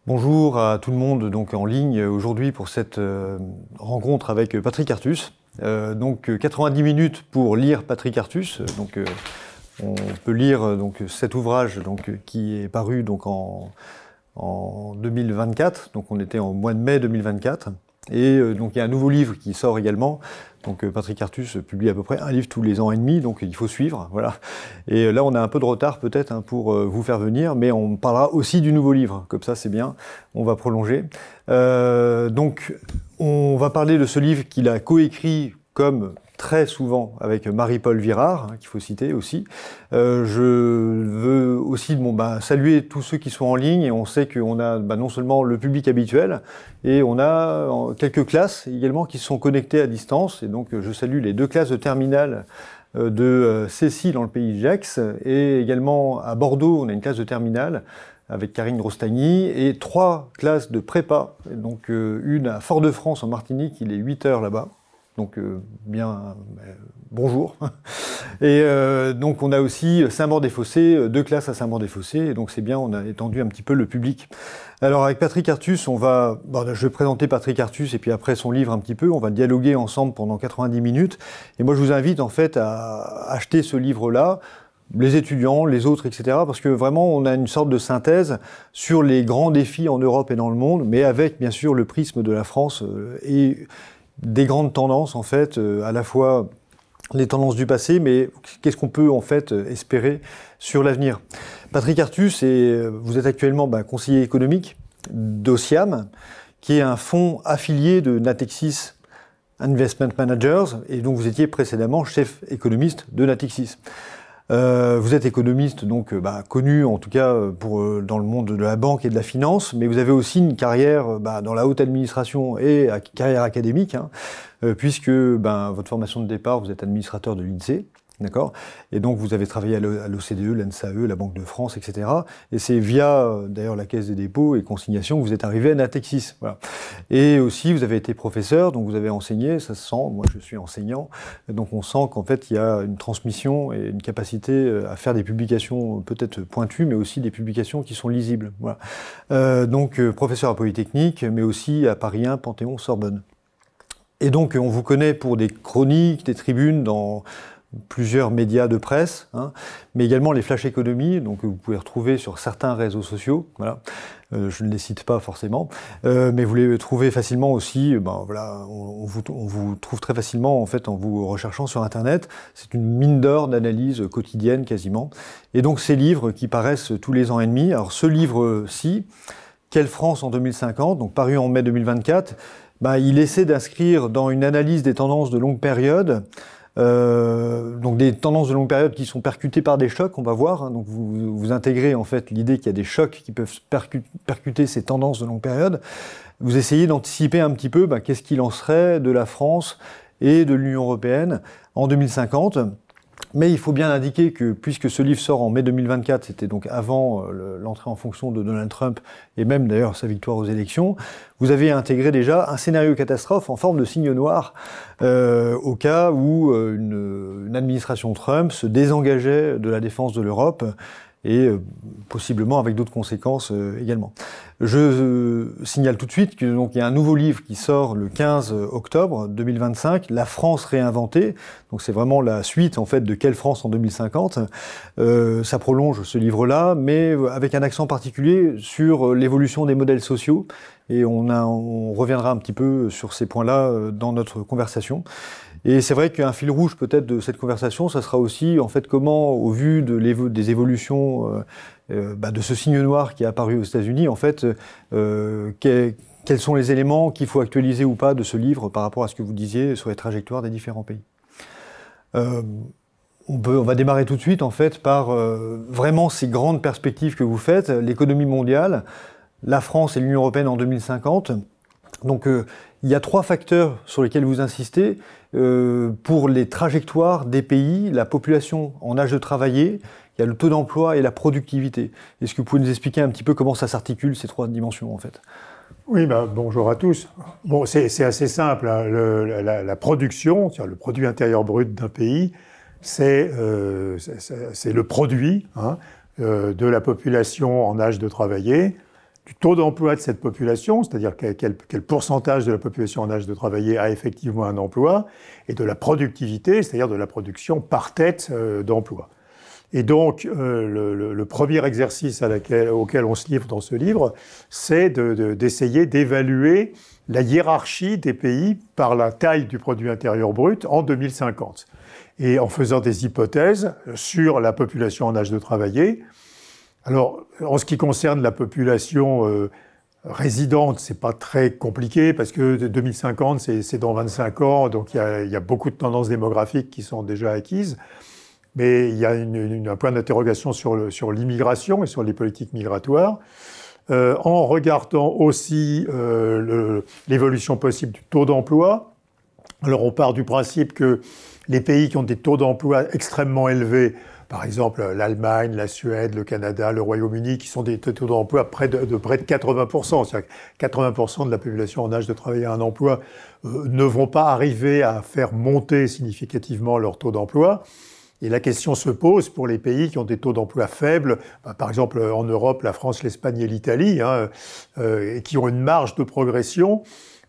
Bonjour à tout le monde donc en ligne aujourd'hui pour cette rencontre avec Patrick Artus. 90 minutes pour lire Patrick Artus. On peut lire cet ouvrage qui est paru en 2024. Donc on était en mois de mai 2024. Et il y a un nouveau livre qui sort également. Patrick Artus publie à peu près un livre tous les ans et demi, donc il faut suivre, voilà. Et là on a un peu de retard peut-être pour vous faire venir, mais on parlera aussi du nouveau livre, comme ça c'est bien, on va prolonger. On va parler de ce livre qu'il a coécrit comme très souvent avec Marie-Paul Virard, qu'il faut citer aussi. Je veux aussi saluer tous ceux qui sont en ligne, et on sait qu'on a non seulement le public habituel, et on a quelques classes également qui sont connectées à distance, et donc je salue les 2 classes de terminale de Cécile dans le pays de Gex, et également à Bordeaux, on a une classe de terminale avec Karine Rostagny, et 3 classes de prépa, une à Fort-de-France en Martinique, il est 8h là-bas. Bonjour. Et on a aussi Saint-Maur-des-Fossés, 2 classes à Saint-Maur-des-Fossés, et donc c'est bien, on a étendu un petit peu le public. Alors avec Patrick Artus, je vais présenter Patrick Artus et puis après son livre un petit peu, on va dialoguer ensemble pendant 90 minutes. Et moi je vous invite en fait à acheter ce livre-là, les étudiants, les autres, etc. Parce que vraiment, on a une sorte de synthèse sur les grands défis en Europe et dans le monde, mais avec bien sûr le prisme de la France et des grandes tendances, en fait, à la fois les tendances du passé, mais qu'est-ce qu'on peut, en fait, espérer sur l'avenir. Patrick Artus, vous êtes actuellement conseiller économique d'Ociam, qui est un fonds affilié de Natixis Investment Managers, et donc vous étiez précédemment chef économiste de Natixis. Vous êtes économiste, connu en tout cas dans le monde de la banque et de la finance, mais vous avez aussi une carrière dans la haute administration et carrière académique, puisque votre formation de départ, vous êtes administrateur de l'INSEE, d'accord ? Et donc vous avez travaillé à l'OCDE, l'ANSAE, la Banque de France, etc. Et c'est via d'ailleurs la Caisse des dépôts et consignations que vous êtes arrivé à Natixis. Voilà. Et aussi vous avez été professeur, donc vous avez enseigné, ça se sent, moi je suis enseignant, donc on sent qu'en fait il y a une transmission et une capacité à faire des publications peut-être pointues, mais aussi des publications qui sont lisibles. Voilà. Professeur à Polytechnique, mais aussi à Paris 1, Panthéon, Sorbonne. Et donc on vous connaît pour des chroniques, des tribunes dans plusieurs médias de presse, mais également les flash économies, donc vous pouvez retrouver sur certains réseaux sociaux, voilà. Je ne les cite pas forcément, mais vous les trouvez facilement aussi, on vous trouve très facilement en fait en vous recherchant sur Internet. C'est une mine d'or d'analyse quotidienne quasiment. Et donc ces livres qui paraissent tous les ans et demi. Alors ce livre-ci, Quelle France en 2050, donc paru en mai 2024, il essaie d'inscrire dans une analyse des tendances de longue période. Donc des tendances de longue période qui sont percutées par des chocs, on va voir. Donc vous intégrez en fait l'idée qu'il y a des chocs qui peuvent percuter ces tendances de longue période. Vous essayez d'anticiper un petit peu qu'est-ce qu'il en serait de la France et de l'Union européenne en 2050. Mais il faut bien indiquer que, puisque ce livre sort en mai 2024, c'était donc avant l'entrée en fonction de Donald Trump, et même d'ailleurs sa victoire aux élections, vous avez intégré déjà un scénario catastrophe en forme de signe noir, au cas où une administration Trump se désengageait de la défense de l'Europe, et possiblement avec d'autres conséquences également. Je signale tout de suite qu'il y a un nouveau livre qui sort le 15 octobre 2025, La France réinventée. Donc c'est vraiment la suite en fait de Quelle France en 2050. Ça prolonge ce livre-là, mais avec un accent particulier sur l'évolution des modèles sociaux. Et on reviendra un petit peu sur ces points-là dans notre conversation. Et c'est vrai qu'un fil rouge peut-être de cette conversation, ça sera aussi en fait comment, au vu des évolutions de ce signe noir qui est apparu aux États-Unis, en fait, quels sont les éléments qu'il faut actualiser ou pas de ce livre par rapport à ce que vous disiez sur les trajectoires des différents pays. On va démarrer tout de suite en fait par vraiment ces grandes perspectives que vous faites, l'économie mondiale, la France et l'Union européenne en 2050. Donc il y a 3 facteurs sur lesquels vous insistez pour les trajectoires des pays, la population en âge de travailler, il y a le taux d'emploi et la productivité. Est-ce que vous pouvez nous expliquer un petit peu comment ça s'articule, ces 3 dimensions en fait ? Oui, bonjour à tous. Bon, c'est assez simple, hein. La production, c'est-à-dire le produit intérieur brut d'un pays, c'est le produit de la population en âge de travailler, du taux d'emploi de cette population, c'est-à-dire quel pourcentage de la population en âge de travailler a effectivement un emploi, et de la productivité, c'est-à-dire de la production par tête d'emploi. Et donc, le premier exercice auquel on se livre dans ce livre, c'est d'essayer d'évaluer la hiérarchie des pays par la taille du produit intérieur brut en 2050. Et en faisant des hypothèses sur la population en âge de travailler. Alors, en ce qui concerne la population résidente, c'est pas très compliqué parce que 2050, c'est dans 25 ans, donc il y a beaucoup de tendances démographiques qui sont déjà acquises. Mais il y a un point d'interrogation sur l'immigration et sur les politiques migratoires. En regardant aussi l'évolution possible du taux d'emploi. Alors on part du principe que les pays qui ont des taux d'emploi extrêmement élevés, par exemple l'Allemagne, la Suède, le Canada, le Royaume-Uni, qui sont des taux d'emploi de près de 80%, c'est-à-dire que 80% de la population en âge de travailler à un emploi ne vont pas arriver à faire monter significativement leur taux d'emploi. Et la question se pose pour les pays qui ont des taux d'emploi faibles, par exemple en Europe, la France, l'Espagne et l'Italie, et qui ont une marge de progression.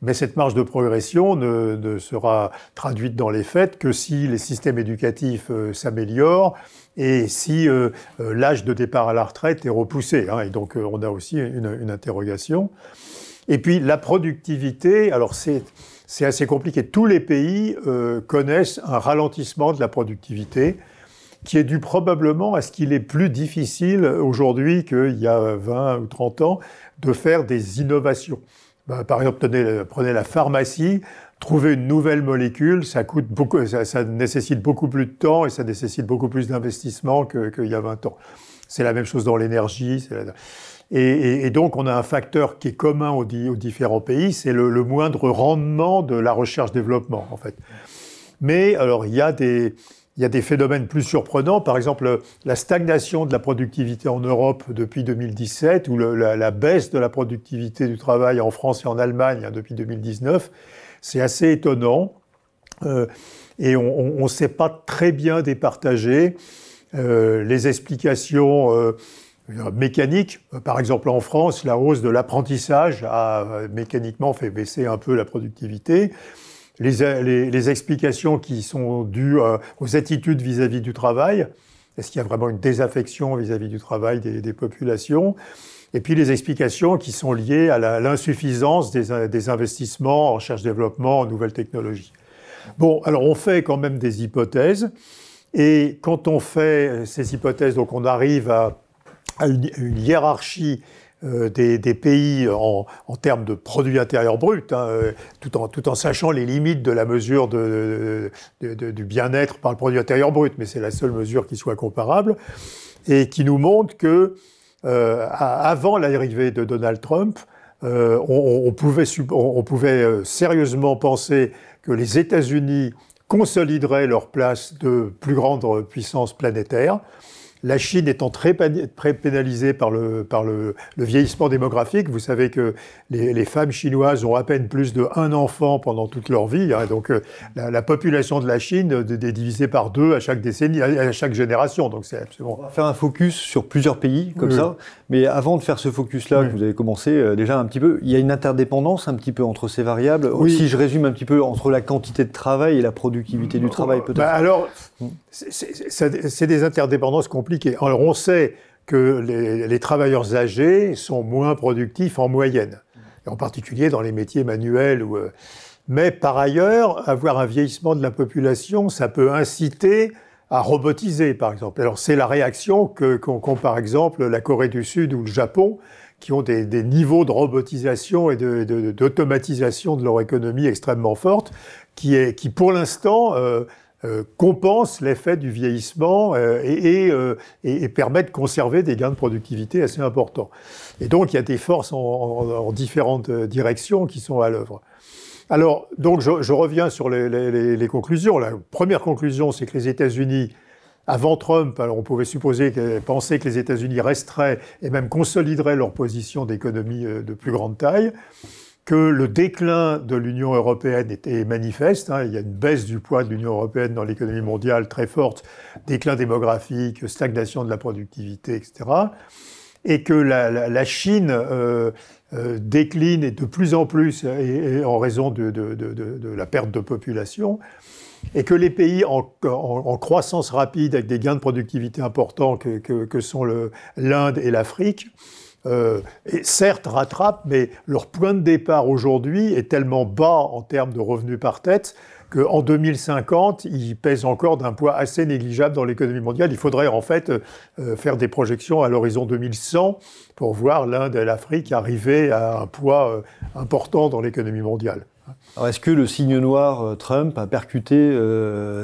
Mais cette marge de progression ne sera traduite dans les faits que si les systèmes éducatifs s'améliorent et si l'âge de départ à la retraite est repoussé. Et donc on a aussi une interrogation. Et puis la productivité, alors c'est assez compliqué. Tous les pays connaissent un ralentissement de la productivité qui est dû probablement à ce qu'il est plus difficile aujourd'hui qu'il y a 20 ou 30 ans de faire des innovations. Par exemple, prenez la pharmacie, trouver une nouvelle molécule, ça nécessite beaucoup plus de temps et ça nécessite beaucoup plus d'investissement qu'il y a 20 ans. C'est la même chose dans l'énergie. Et donc, on a un facteur qui est commun aux différents pays, c'est le moindre rendement de la recherche-développement, en fait. Mais alors, il y a des phénomènes plus surprenants. Par exemple, la stagnation de la productivité en Europe depuis 2017 ou la baisse de la productivité du travail en France et en Allemagne depuis 2019, c'est assez étonnant. Et on ne sait pas très bien départager les explications mécanique. Par exemple, en France, la hausse de l'apprentissage a mécaniquement fait baisser un peu la productivité. Les explications qui sont dues aux attitudes vis-à-vis du travail, est-ce qu'il y a vraiment une désaffection vis-à-vis du travail des populations? Et puis les explications qui sont liées à l'insuffisance des investissements en recherche-développement, en nouvelles technologies. Bon, alors on fait quand même des hypothèses, et quand on fait ces hypothèses, donc on arrive à une hiérarchie des pays en termes de produit intérieur brut, tout en sachant les limites de la mesure du bien-être par le produit intérieur brut, mais c'est la seule mesure qui soit comparable, et qui nous montre que avant l'arrivée de Donald Trump, on pouvait sérieusement penser que les États-Unis consolideraient leur place de plus grande puissance planétaire. La Chine étant très pénalisée par le vieillissement démographique. Vous savez que les femmes chinoises ont à peine plus d'1 enfant pendant toute leur vie. Donc la population de la Chine est divisée par 2 à chaque décennie, à chaque génération. Donc c'est absolument... On va faire un focus sur plusieurs pays comme ça. Mais avant de faire ce focus-là que vous avez commencé, déjà un petit peu, il y a une interdépendance un petit peu entre ces variables. Si je résume un petit peu, entre la quantité de travail et la productivité du travail peut-être. Alors, c'est des interdépendances compliquées. Alors, on sait que les travailleurs âgés sont moins productifs en moyenne, et en particulier dans les métiers manuels. Mais par ailleurs, avoir un vieillissement de la population, ça peut inciter à robotiser, par exemple. Alors, c'est la réaction qu'ont par exemple la Corée du Sud ou le Japon, qui ont des niveaux de robotisation et d'automatisation de leur économie extrêmement fortes, qui pour l'instant compense l'effet du vieillissement et permet de conserver des gains de productivité assez importants. Et donc, il y a des forces en différentes directions qui sont à l'œuvre. Alors, donc, je reviens sur les conclusions. La première conclusion, c'est que les États-Unis, avant Trump, alors on pouvait penser que les États-Unis resteraient et même consolideraient leur position d'économie de plus grande taille, que le déclin de l'Union européenne était manifeste. Il y a une baisse du poids de l'Union européenne dans l'économie mondiale très forte, déclin démographique, stagnation de la productivité, etc. et que la Chine décline et de plus en plus et en raison de la perte de population, et que les pays en croissance rapide avec des gains de productivité importants que sont l'Inde et l'Afrique, certes rattrapent, mais leur point de départ aujourd'hui est tellement bas en termes de revenus par tête qu'en 2050, ils pèsent encore d'un poids assez négligeable dans l'économie mondiale. Il faudrait en fait faire des projections à l'horizon 2100 pour voir l'Inde et l'Afrique arriver à un poids important dans l'économie mondiale. Alors, est-ce que le signe noir Trump a percuté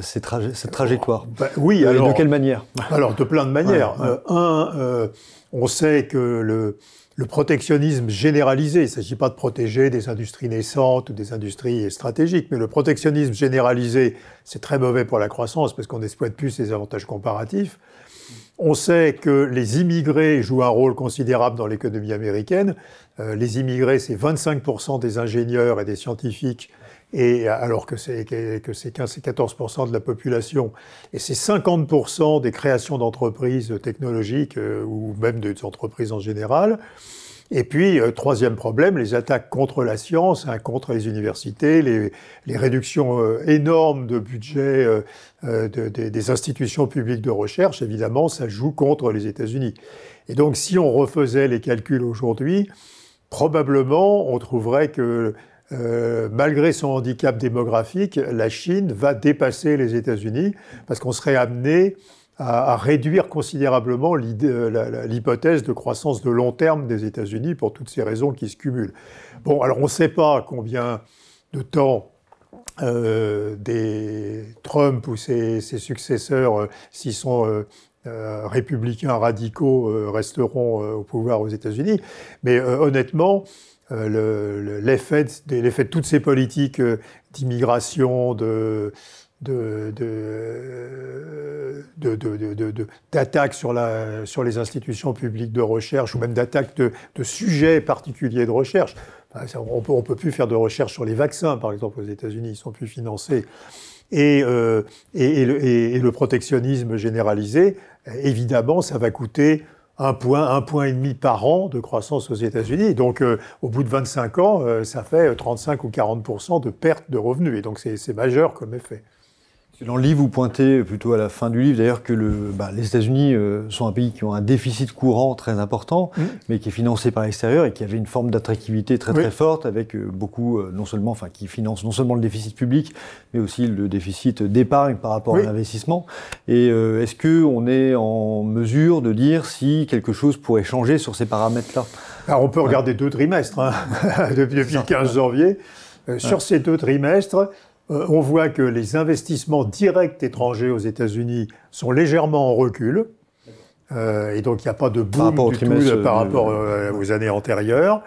cette trajectoire? Oui. Et de quelle manière? Alors, de plein de manières. On sait que le protectionnisme généralisé, il ne s'agit pas de protéger des industries naissantes ou des industries stratégiques, mais le protectionnisme généralisé, c'est très mauvais pour la croissance parce qu'on n'exploite plus ses avantages comparatifs. On sait que les immigrés jouent un rôle considérable dans l'économie américaine. Les immigrés, c'est 25% des ingénieurs et des scientifiques, et alors que c'est 14% de la population. Et c'est 50% des créations d'entreprises technologiques ou même des entreprises en général. Et puis, troisième problème, les attaques contre la science, contre les universités, les réductions énormes de budget des institutions publiques de recherche, évidemment, ça joue contre les États-Unis. Et donc, si on refaisait les calculs aujourd'hui, probablement, on trouverait que malgré son handicap démographique, la Chine va dépasser les États-Unis parce qu'on serait amené à réduire considérablement l'hypothèse de croissance de long terme des États-Unis pour toutes ces raisons qui se cumulent. Bon, alors on ne sait pas combien de temps des Trump ou ses successeurs, s'ils sont républicains radicaux, resteront au pouvoir aux États-Unis, mais honnêtement, l'effet de toutes ces politiques d'immigration, d'attaques sur les institutions publiques de recherche ou même d'attaques de sujets particuliers de recherche. On peut plus faire de recherche sur les vaccins, par exemple, aux États-Unis, ils sont plus financés. Et le protectionnisme généralisé, évidemment, ça va coûter un point et demi par an de croissance aux États-Unis. Donc, au bout de 25 ans, ça fait 35 ou 40% de perte de revenus. Et donc, c'est majeur comme effet. Dans le livre, vous pointez plutôt à la fin du livre, d'ailleurs, que les États-Unis sont un pays qui ont un déficit courant très important, mais qui est financé par l'extérieur et qui avait une forme d'attractivité très forte, avec beaucoup, qui finance non seulement le déficit public, mais aussi le déficit d'épargne par rapport à l'investissement. Et est-ce qu'on est en mesure de dire si quelque chose pourrait changer sur ces paramètres-là? Alors, on peut regarder 2 trimestres, depuis le 15 janvier. Sur ces 2 trimestres, on voit que les investissements directs étrangers aux États-Unis sont légèrement en recul. Et donc, il n'y a pas de boom du tout par rapport aux années antérieures.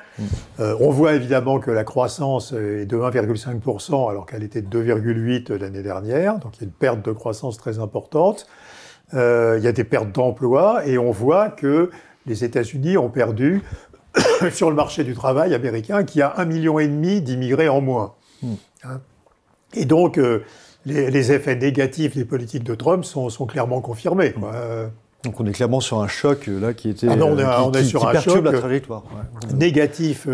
On voit évidemment que la croissance est de 1,5%, alors qu'elle était de 2,8% l'année dernière. Donc, il y a une perte de croissance très importante. Il y a des pertes d'emplois. Et on voit que les États-Unis ont perdu, sur le marché du travail américain, qui a 1,5 million d'immigrés en moins. Et donc, les effets négatifs des politiques de Trump sont clairement confirmés. Donc on est clairement sur un choc là qui était on est sur un perturbe choc la trajectoire. Négatif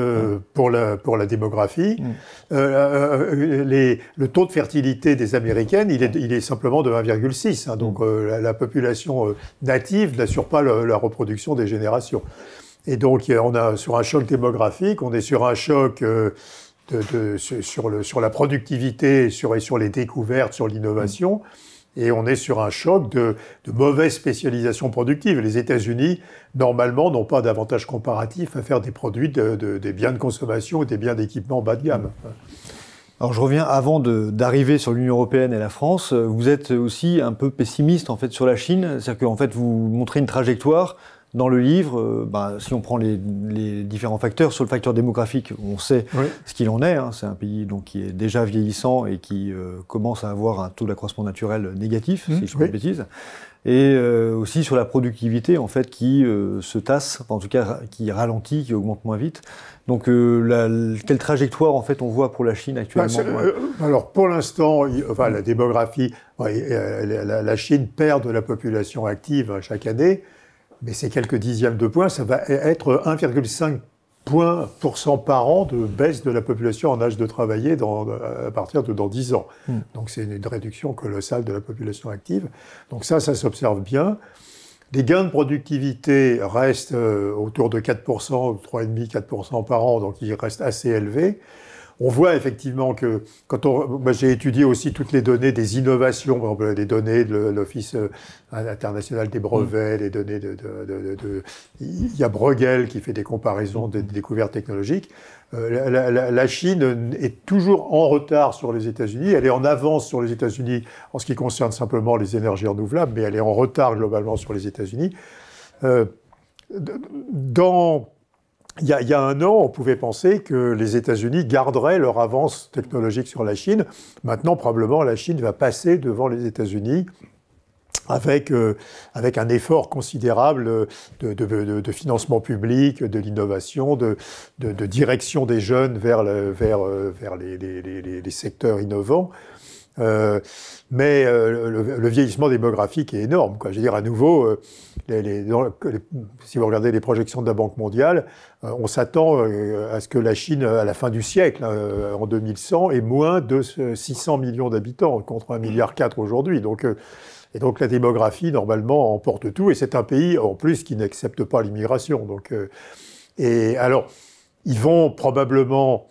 pour la démographie. Le taux de fertilité des Américaines, il est simplement de 1,6. Donc la population native n'assure pas la reproduction des générations. Et donc on a sur un choc démographique, on est sur un choc sur la productivité, sur les découvertes, sur l'innovation, et on est sur un choc de mauvaise spécialisation productive. Les États-Unis, normalement, n'ont pas d'avantage comparatif à faire des produits, des biens de consommation et des biens d'équipement bas de gamme. Alors je reviens avant d'arriver sur l'Union européenne et la France. Vous êtes aussi un peu pessimiste en fait sur la Chine, c'est-à-dire qu'en fait vous montrez une trajectoire. Dans le livre, si on prend les différents facteurs, sur le facteur démographique, on sait ce qu'il en est. C'est un pays donc, qui est déjà vieillissant et qui commence à avoir un taux d'accroissement naturel négatif, si je ne dis pas de bêtises. Et aussi sur la productivité, en fait, qui se tasse, en tout cas qui ralentit, qui augmente moins vite. Donc, quelle trajectoire, en fait, on voit pour la Chine actuellement? Alors, pour l'instant, la démographie, la Chine perd de la population active chaque année. mais ces quelques dixièmes de points, ça va être 1,5 % par an de baisse de la population en âge de travailler à partir de dans 10 ans. Donc c'est une réduction colossale de la population active. Donc ça s'observe bien. Les gains de productivité restent autour de 4%, 3,5-4% par an, donc ils restent assez élevés. On voit effectivement que, j'ai étudié aussi toutes les données des innovations, par exemple les données de l'Office international des brevets, les données il y a Bruegel qui fait des comparaisons des découvertes technologiques. La Chine est toujours en retard sur les États-Unis. Elle est en avance sur les États-Unis en ce qui concerne simplement les énergies renouvelables, mais elle est en retard globalement sur les États-Unis. Il y a un an, on pouvait penser que les États-Unis garderaient leur avance technologique sur la Chine. Maintenant, probablement, la Chine va passer devant les États-Unis avec un effort considérable de financement public, de l'innovation, de direction des jeunes vers les secteurs innovants. Mais le vieillissement démographique est énorme, quoi. Je veux dire, à nouveau, si vous regardez les projections de la Banque mondiale, on s'attend à ce que la Chine, à la fin du siècle, en 2100, ait moins de 600 millions d'habitants, contre 1,4 milliard aujourd'hui. Et donc la démographie, normalement, emporte tout. Et c'est un pays, en plus, qui n'accepte pas l'immigration. Et alors, ils vont probablement...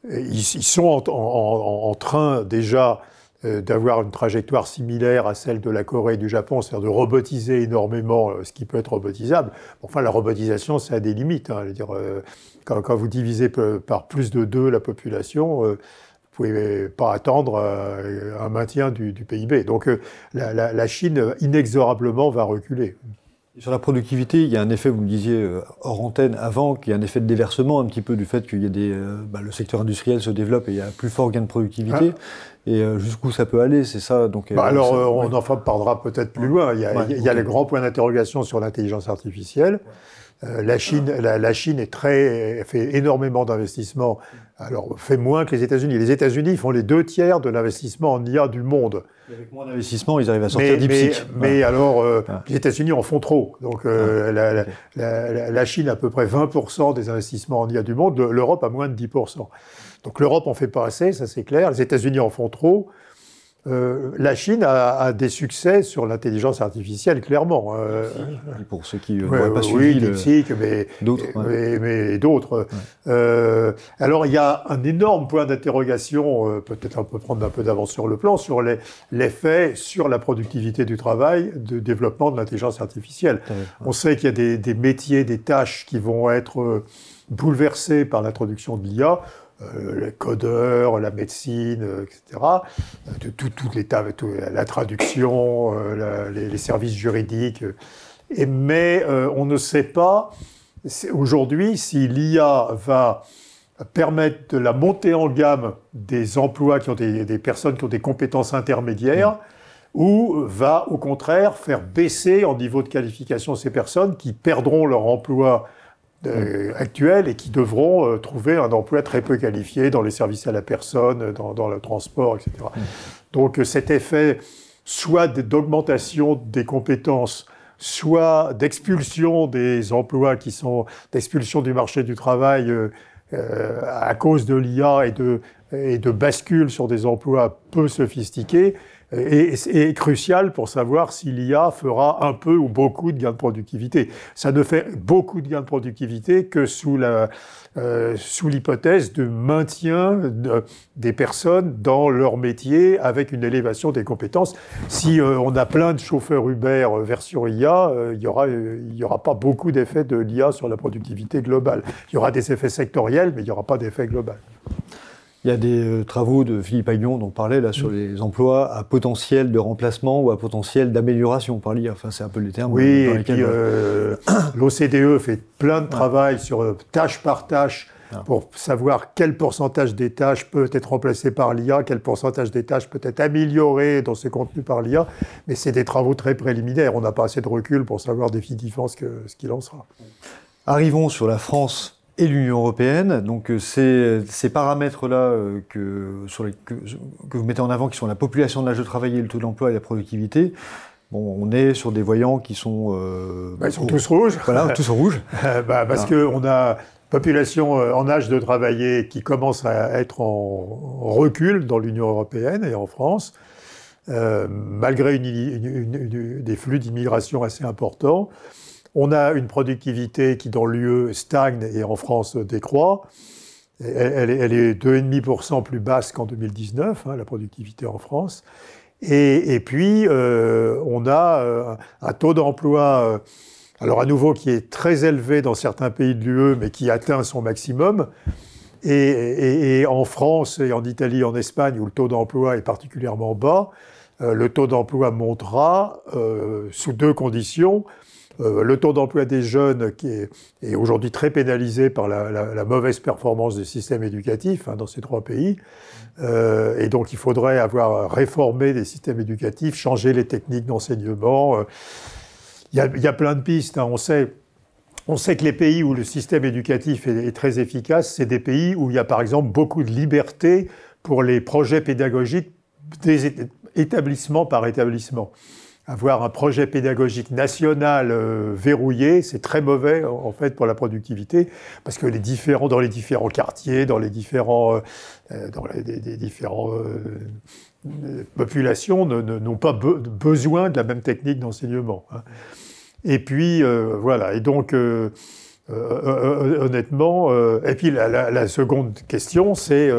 Ils sont en train déjà d'avoir une trajectoire similaire à celle de la Corée et du Japon, c'est-à-dire de robotiser énormément ce qui peut être robotisable. Enfin, la robotisation, ça a des limites. Hein. Je veux dire, quand vous divisez par plus de 2 la population, vous pouvez pas attendre un maintien du PIB. Donc la Chine, inexorablement, va reculer. Sur la productivité, il y a un effet, vous me disiez hors antenne avant, qu'il y a un effet de déversement un petit peu du fait qu'il y a le secteur industriel se développe et il y a un plus fort gain de productivité. Et jusqu'où ça peut aller, c'est ça donc, on en parlera peut-être plus loin. Il y a les grands points d'interrogation sur l'intelligence artificielle. La Chine fait énormément d'investissements. Alors, fait moins que les États-Unis. Les États-Unis font les 2 tiers de l'investissement en IA du monde. Et avec moins d'investissement, ils arrivent à sortir DeepSeek. Mais alors, les États-Unis en font trop. Donc, la Chine a à peu près 20% des investissements en IA du monde. L'Europe a moins de 10%. Donc, l'Europe en fait pas assez, ça c'est clair. Les États-Unis en font trop. La Chine a des succès sur l'intelligence artificielle, clairement. Pour ceux qui n'auraient pas suivi DeepSeek, mais d'autres. Alors, il y a un énorme point d'interrogation, peut-être on peut prendre un peu d'avance sur le plan, sur l'effet sur la productivité du travail de développement de l'intelligence artificielle. On sait qu'il y a des métiers, des tâches qui vont être bouleversés par l'introduction de l'IA. Les codeurs, la médecine, etc. La traduction, les services juridiques. Mais on ne sait pas aujourd'hui si l'IA va permettre de la montée en gamme des emplois qui ont des personnes qui ont des compétences intermédiaires ou va au contraire faire baisser en niveau de qualification ces personnes qui perdront leur emploi actuels et qui devront trouver un emploi très peu qualifié dans les services à la personne, dans le transport, etc. Donc cet effet soit d'augmentation des compétences, soit d'expulsion des emplois d'expulsion du marché du travail à cause de l'IA et de bascule sur des emplois peu sophistiqués, est crucial pour savoir si l'IA fera un peu ou beaucoup de gains de productivité. Ça ne fait beaucoup de gains de productivité que sous l'hypothèse de maintien des personnes dans leur métier avec une élévation des compétences. Si on a plein de chauffeurs Uber version IA, il y aura pas beaucoup d'effets de l'IA sur la productivité globale. Il y aura des effets sectoriels, mais il n'y aura pas d'effet global. Il y a des travaux de Philippe Aghion dont on parlait là sur les emplois à potentiel de remplacement ou à potentiel d'amélioration par l'IA. Enfin, c'est un peu les termes. Oui, et puis l'OCDE fait plein de travail sur tâche par tâche pour savoir quel pourcentage des tâches peut être remplacé par l'IA, quel pourcentage des tâches peut être amélioré dans ses contenus par l'IA. Mais c'est des travaux très préliminaires. On n'a pas assez de recul pour savoir définitivement ce qu'il en sera. Arrivons sur la France et l'Union européenne. Donc ces paramètres-là que vous mettez en avant, qui sont la population de l'âge de travailler, le taux d'emploi et la productivité, bon, on est sur des voyants qui sont... Ils sont tous rouges. Voilà, tous en rouge. Parce qu'on a population en âge de travailler qui commence à être en recul dans l'Union européenne et en France, malgré des flux d'immigration assez importants. On a une productivité qui, dans l'UE, stagne et en France décroît. Elle est 2,5% plus basse qu'en 2019, la productivité en France. Et puis, on a un taux d'emploi, alors à nouveau, qui est très élevé dans certains pays de l'UE, mais qui atteint son maximum. Et en France et en Italie, en Espagne, où le taux d'emploi est particulièrement bas, le taux d'emploi montera sous deux conditions. Le taux d'emploi des jeunes qui est aujourd'hui très pénalisé par la mauvaise performance du système éducatif dans ces trois pays. Et donc il faudrait avoir réformé les systèmes éducatifs, changer les techniques d'enseignement. Il y a plein de pistes. On sait que les pays où le système éducatif est très efficace, c'est des pays où il y a par exemple beaucoup de liberté pour les projets pédagogiques établissement par établissement. Avoir un projet pédagogique national verrouillé, c'est très mauvais en fait pour la productivité, parce que dans les différents quartiers, dans les différentes populations n'ont pas besoin de la même technique d'enseignement. Et puis voilà. Et donc honnêtement, et puis la seconde question, c'est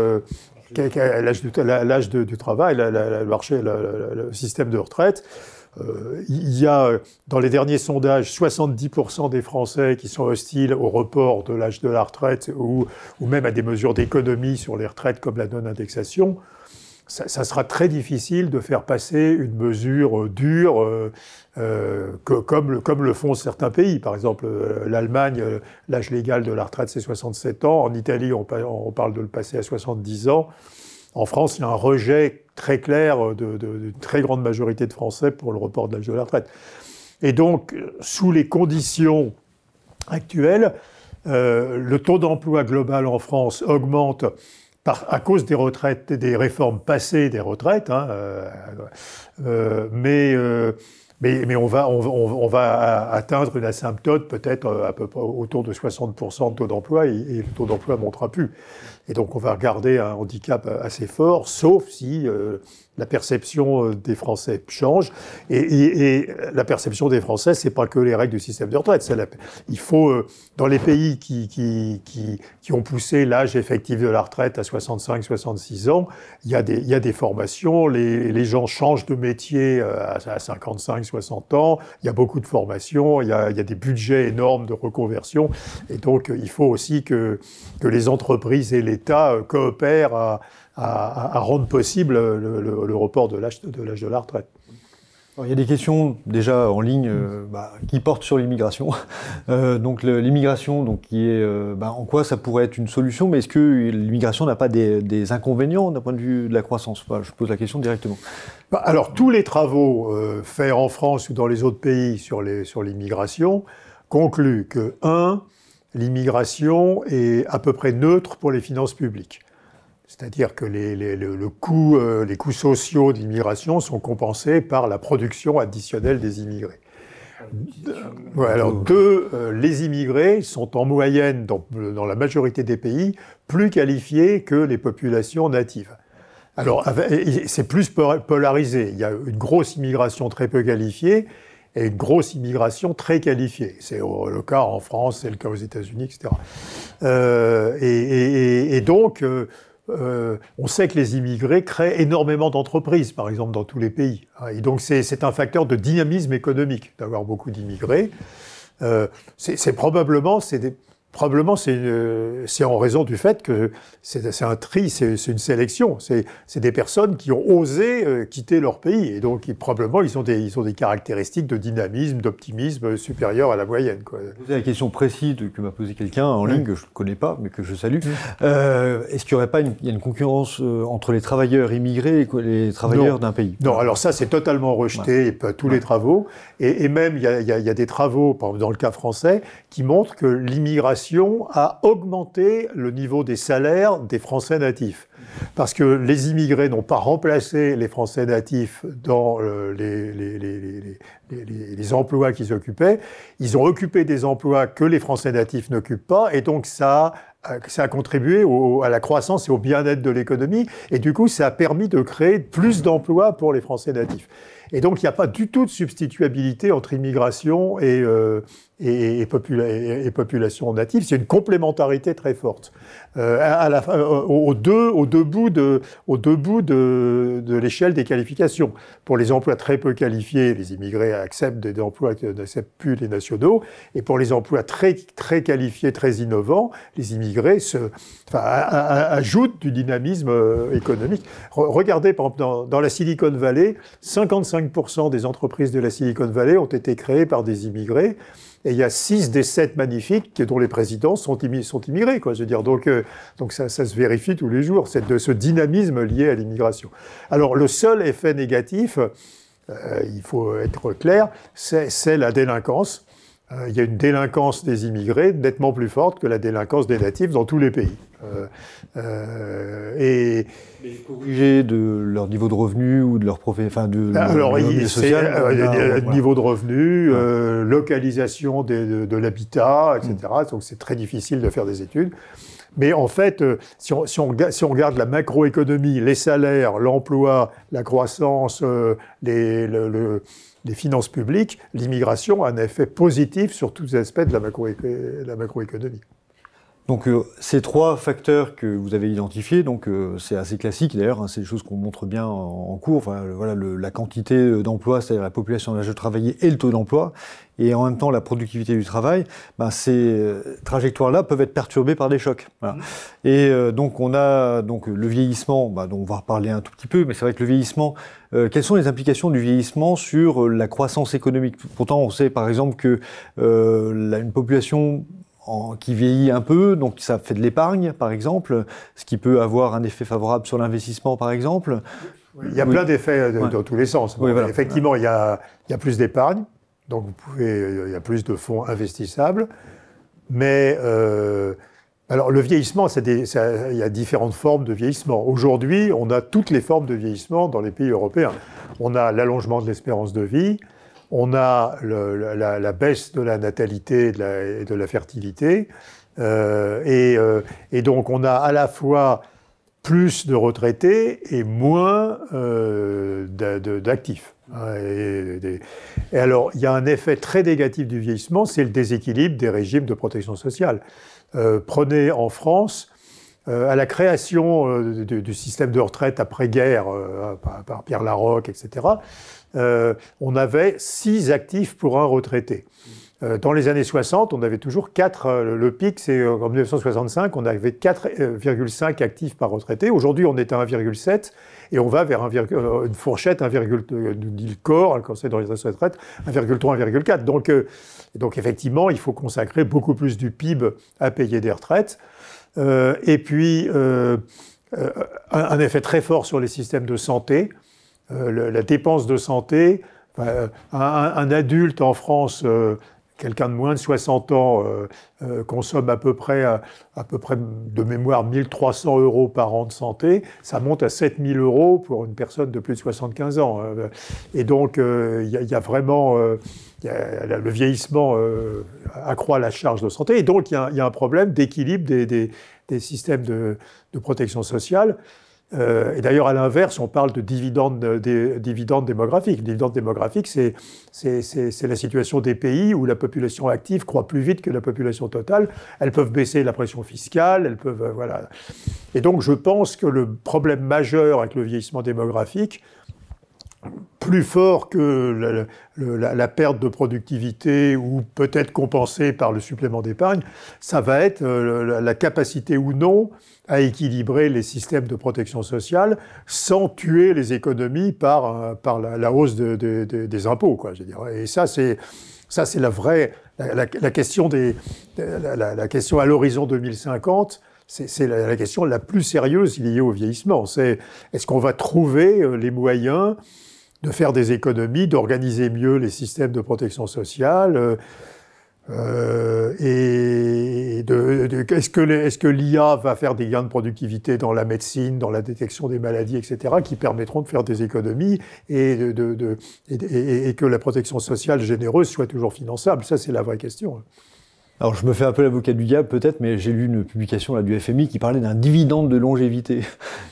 l'âge du travail, le marché, le système de retraite. Il y a, dans les derniers sondages, 70% des Français qui sont hostiles au report de l'âge de la retraite ou même à des mesures d'économie sur les retraites comme la non-indexation. Ça sera très difficile de faire passer une mesure dure comme le font certains pays. Par exemple, l'Allemagne, l'âge légal de la retraite, c'est 67 ans. En Italie, on parle de le passer à 70 ans. En France, il y a un rejet très clair d'une très grande majorité de Français pour le report de l'âge de la retraite. Et donc, sous les conditions actuelles, le taux d'emploi global en France augmente à cause des retraites, des réformes passées des retraites, mais on va atteindre une asymptote peut-être à peu près autour de 60% de taux d'emploi et le taux d'emploi ne montera plus. Et donc on va regarder un handicap assez fort, sauf si la perception des Français change. Et la perception des Français, c'est pas que les règles du système de retraite. Il faut, dans les pays qui ont poussé l'âge effectif de la retraite à 65-66 ans, il y a des formations, les gens changent de métier à 55-60 ans, il y a beaucoup de formations, il y a des budgets énormes de reconversion. Et donc il faut aussi que les entreprises et l'État coopèrent à rendre possible le report de l'âge de la retraite. Alors, il y a des questions déjà en ligne qui portent sur l'immigration. Donc l'immigration, qui est en quoi ça pourrait être une solution, mais est-ce que l'immigration n'a pas des inconvénients d'un point de vue de la croissance? Je pose la question directement. Alors tous les travaux faits en France ou dans les autres pays sur l'immigration concluent que l'immigration est à peu près neutre pour les finances publiques. C'est-à-dire que les coûts sociaux de l'immigration sont compensés par la production additionnelle des immigrés. Alors les immigrés sont en moyenne, dans la majorité des pays, plus qualifiés que les populations natives. Alors c'est plus polarisé. Il y a une grosse immigration très peu qualifiée et une grosse immigration très qualifiée. C'est le cas en France, c'est le cas aux États-Unis, etc. Et donc on sait que les immigrés créent énormément d'entreprises, par exemple, dans tous les pays. Et donc, c'est un facteur de dynamisme économique d'avoir beaucoup d'immigrés. Probablement, c'est en raison du fait que c'est un tri, c'est une sélection. C'est des personnes qui ont osé quitter leur pays. Et donc, probablement, ils ont des caractéristiques de dynamisme, d'optimisme supérieures à la moyenne, quoi. Je posais la question précise que m'a posé quelqu'un en ligne, que je ne connais pas, mais que je salue. Est-ce qu'il n'y aurait pas une concurrence entre les travailleurs immigrés et les travailleurs d'un pays? Non, alors ça, c'est totalement rejeté, tous les travaux. Et même, il y a des travaux, par exemple, dans le cas français, qui montrent que l'immigration l'immigration a augmenté le niveau des salaires des Français natifs. Parce que les immigrés n'ont pas remplacé les Français natifs dans les emplois qu'ils occupaient. Ils ont occupé des emplois que les Français natifs n'occupent pas, et donc ça a contribué à la croissance et au bien-être de l'économie, et du coup ça a permis de créer plus d'emplois pour les Français natifs. Et donc il n'y a pas du tout de substituabilité entre immigration et population native. C'est une complémentarité très forte. Aux deux bouts de l'échelle des qualifications. Pour les emplois très peu qualifiés, les immigrés acceptent des emplois que n'acceptent plus les nationaux. Et pour les emplois très, très qualifiés, très innovants, les immigrés ajoutent du dynamisme économique. Regardez, par exemple, dans la Silicon Valley, 55% des entreprises de la Silicon Valley ont été créées par des immigrés. Et il y a 6 des 7 magnifiques dont les présidents sont immigrés, quoi. Je veux dire, donc ça se vérifie tous les jours, ce dynamisme lié à l'immigration. Alors, le seul effet négatif, il faut être clair, c'est la délinquance. Il y a une délinquance des immigrés nettement plus forte que la délinquance des natifs dans tous les pays. Mais corrigés de leur niveau de revenu ou de leur niveau de revenu, localisation de l'habitat, etc. Donc c'est très difficile de faire des études. Mais en fait, si on regarde la macroéconomie, les salaires, l'emploi, la croissance, les finances publiques, l'immigration a un effet positif sur tous les aspects de la macroéconomie. Donc ces 3 facteurs que vous avez identifiés, donc c'est assez classique d'ailleurs, hein, c'est des choses qu'on montre bien en cours. Enfin, voilà, la quantité d'emploi, c'est-à-dire la population en âge de travailler et le taux d'emploi, et en même temps la productivité du travail. Ces trajectoires-là peuvent être perturbées par des chocs. Voilà. Et donc on a le vieillissement, dont on va reparler un tout petit peu, mais c'est vrai que le vieillissement. Quelles sont les implications du vieillissement sur la croissance économique? Pourtant, on sait par exemple que une population qui vieillit un peu, donc ça fait de l'épargne, par exemple, ce qui peut avoir un effet favorable sur l'investissement, par exemple. Il y a plein d'effets dans tous les sens. Oui, voilà. Effectivement, il y a plus d'épargne, donc il y a plus de fonds investissables, mais alors le vieillissement, il y a différentes formes de vieillissement. Aujourd'hui, on a toutes les formes de vieillissement dans les pays européens. On a l'allongement de l'espérance de vie, on a la baisse de la natalité et de la fertilité, et donc on a à la fois plus de retraités et moins d'actifs. Et alors, il y a un effet très négatif du vieillissement, c'est le déséquilibre des régimes de protection sociale. Prenez en France, à la création du système de retraite après-guerre par Pierre Laroque, etc., on avait 6 actifs pour un retraité. Dans les années 60, on avait toujours 4. Le pic, c'est en 1965, on avait 4,5 actifs par retraité. Aujourd'hui, on est à 1,7 et on va vers une fourchette, nous dit le corps, le Conseil d'orientation des retraites, 1,3, 1,4. Donc effectivement, il faut consacrer beaucoup plus du PIB à payer des retraites. Et puis, un effet très fort sur les systèmes de santé. La dépense de santé, un adulte en France, quelqu'un de moins de 60 ans, consomme à peu près de mémoire 1 300 € par an de santé, ça monte à 7 000 € pour une personne de plus de 75 ans. Et donc, il y a vraiment... le vieillissement accroît la charge de santé, et donc il y a un problème d'équilibre des systèmes de protection sociale. Et d'ailleurs, à l'inverse, on parle de dividendes démographiques. Le dividende démographique, c'est la situation des pays où la population active croît plus vite que la population totale. Elles peuvent baisser la pression fiscale, elles peuvent... voilà. Et donc, je pense que le problème majeur avec le vieillissement démographique, plus fort que la perte de productivité ou peut-être compensée par le supplément d'épargne, ça va être la capacité ou non à équilibrer les systèmes de protection sociale sans tuer les économies par la hausse des impôts, quoi, je veux dire. Et ça, c'est la question la question à l'horizon 2050. C'est la question la plus sérieuse liée au vieillissement. Est-ce qu'on va trouver les moyens de faire des économies, d'organiser mieux les systèmes de protection sociale, Est-ce que l'IA va faire des gains de productivité dans la médecine, dans la détection des maladies, etc., qui permettront de faire des économies et que la protection sociale généreuse soit toujours finançable? Ça, c'est la vraie question. Alors, je me fais un peu l'avocat du diable, peut-être, mais j'ai lu une publication là, du FMI qui parlait d'un dividende de longévité.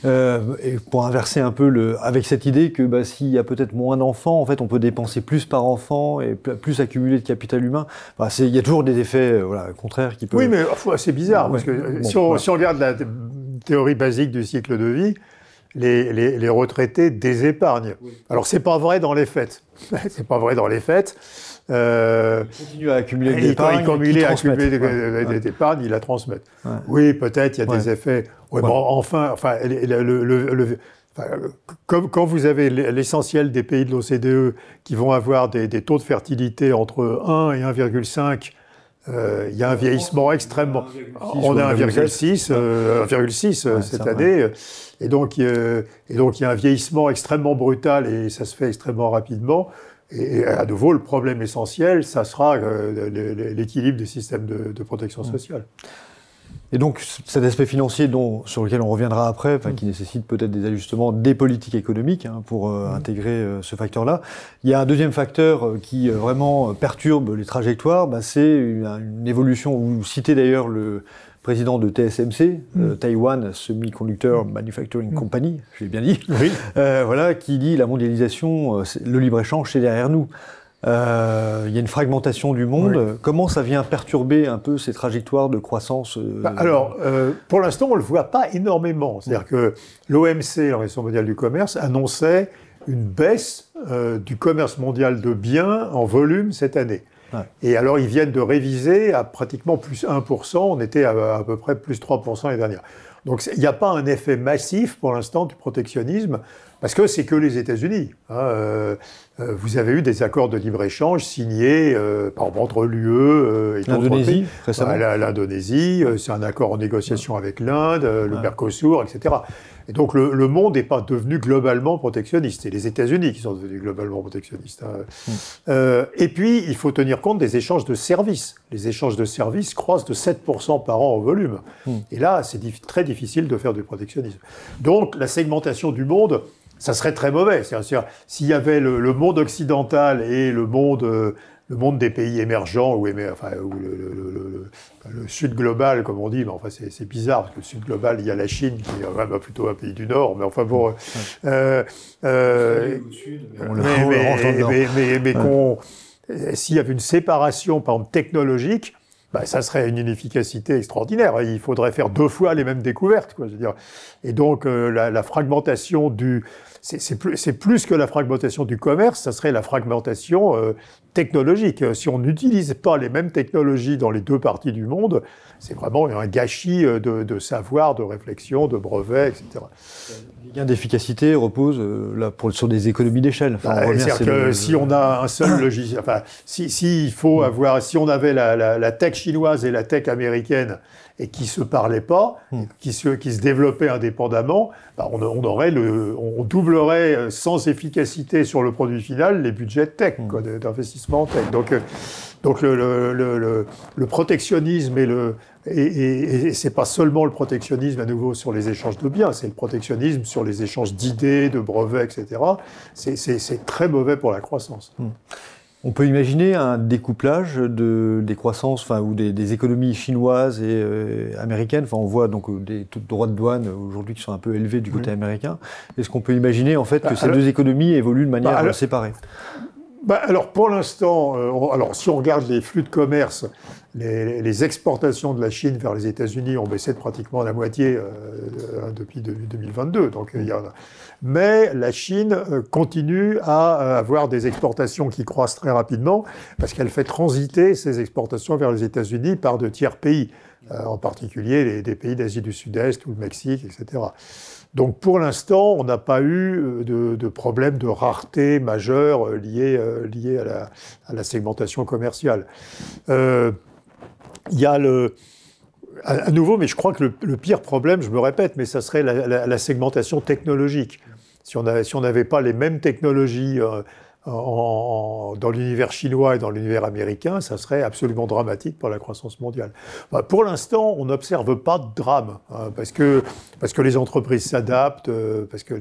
Et pour inverser un peu avec cette idée que s'il y a peut-être moins d'enfants, en fait, on peut dépenser plus par enfant et plus accumuler de capital humain. Enfin, il y a toujours des effets contraires qui peuvent... Oui, mais c'est bizarre, parce que si on regarde la théorie basique du cycle de vie, les retraités désépargnent. Oui. Alors, c'est pas vrai dans les faits. C'est pas vrai dans les faits. Ils continuent à accumuler de l'épargne. Ils continuent à accumuler des épargnes, ils la transmettent. Ouais. Oui, peut-être, il y a des effets. Ouais, ouais. Bon, quand vous avez l'essentiel des pays de l'OCDE qui vont avoir des taux de fertilité entre 1 et 1,5, il y a un vieillissement extrêmement... On a 1,6 cette année. Et donc, il y a un vieillissement extrêmement brutal et ça se fait extrêmement rapidement. Et à nouveau, le problème essentiel, ça sera l'équilibre des systèmes de protection sociale. Et donc, cet aspect financier sur lequel on reviendra après, qui nécessite peut-être des ajustements des politiques économiques pour intégrer ce facteur-là. Il y a un deuxième facteur qui vraiment perturbe les trajectoires, c'est une évolution. Vous citez d'ailleurs le président de TSMC, Taiwan Semiconductor Manufacturing Company, je l'ai bien dit, oui. Qui dit la mondialisation, le libre-échange, c'est derrière nous. Il y a une fragmentation du monde. Oui. Comment ça vient perturber un peu ces trajectoires de croissance pour l'instant, on ne le voit pas énormément. C'est-à-dire que l'OMC, l'Organisation mondiale du commerce, annonçait une baisse du commerce mondial de biens en volume cette année. Ouais. Et alors, ils viennent de réviser à pratiquement plus 1%. On était à peu près plus 3% l'année dernière. Donc, il n'y a pas un effet massif pour l'instant du protectionnisme, parce que c'est que les États-Unis. Vous avez eu des accords de libre-échange signés, par exemple, entre l'UE et l'Indonésie, récemment. L'Indonésie, c'est un accord en négociation avec l'Inde, le Mercosur, etc. Et donc, le monde n'est pas devenu globalement protectionniste. C'est les États-Unis qui sont devenus globalement protectionnistes. Et puis, il faut tenir compte des échanges de services. Les échanges de services croissent de 7% par an en volume. Et là, c'est très difficile de faire du protectionnisme. Donc, la segmentation du monde, ça serait très mauvais. C'est-à-dire, s'il y avait le monde occidental et le monde des pays émergents, ou le sud global, comme on dit, mais enfin c'est bizarre, parce que le sud global, il y a la Chine, qui est vraiment plutôt un pays du Nord, mais enfin bon... s'il y avait une séparation, par exemple, technologique, ça serait une inefficacité extraordinaire. Il faudrait faire 2 fois les mêmes découvertes, quoi, je veux dire. Et donc, la fragmentation c'est plus que la fragmentation du commerce, ça serait la fragmentation technologique. Si on n'utilise pas les mêmes technologies dans les 2 parties du monde, c'est vraiment un gâchis de savoir, de réflexion, de brevets, etc. Les gains d'efficacité reposent sur des économies d'échelle. C'est-à-dire que si on a un seul logiciel, si on avait la tech chinoise et la tech américaine et qui se parlaient pas, qui se développaient indépendamment, on doublerait sans efficacité sur le produit final les budgets tech, d'investissement en tech. Donc le protectionnisme et c'est pas seulement le protectionnisme à nouveau sur les échanges de biens, c'est le protectionnisme sur les échanges d'idées, de brevets, etc. C'est très mauvais pour la croissance. On peut imaginer un découplage des croissances, ou des économies chinoises et américaines. On voit donc des taux de droits de douane aujourd'hui qui sont un peu élevés du côté américain. Est-ce qu'on peut imaginer en fait que ces 2 économies évoluent de manière séparée? Alors pour l'instant, si on regarde les flux de commerce, les exportations de la Chine vers les États-Unis ont baissé de pratiquement la moitié depuis 2022. Donc, mais la Chine continue à avoir des exportations qui croissent très rapidement parce qu'elle fait transiter ces exportations vers les États-Unis par de tiers pays, en particulier des pays d'Asie du Sud-Est ou le Mexique, etc. Donc pour l'instant, on n'a pas eu de problème de rareté majeur lié à la segmentation commerciale. Il y a à nouveau, mais je crois que le pire problème, je me répète, mais ça serait la segmentation technologique. Si on n'avait pas les mêmes technologies dans l'univers chinois et dans l'univers américain, ça serait absolument dramatique pour la croissance mondiale. Pour l'instant, on n'observe pas de drame, hein, parce que les entreprises s'adaptent, parce que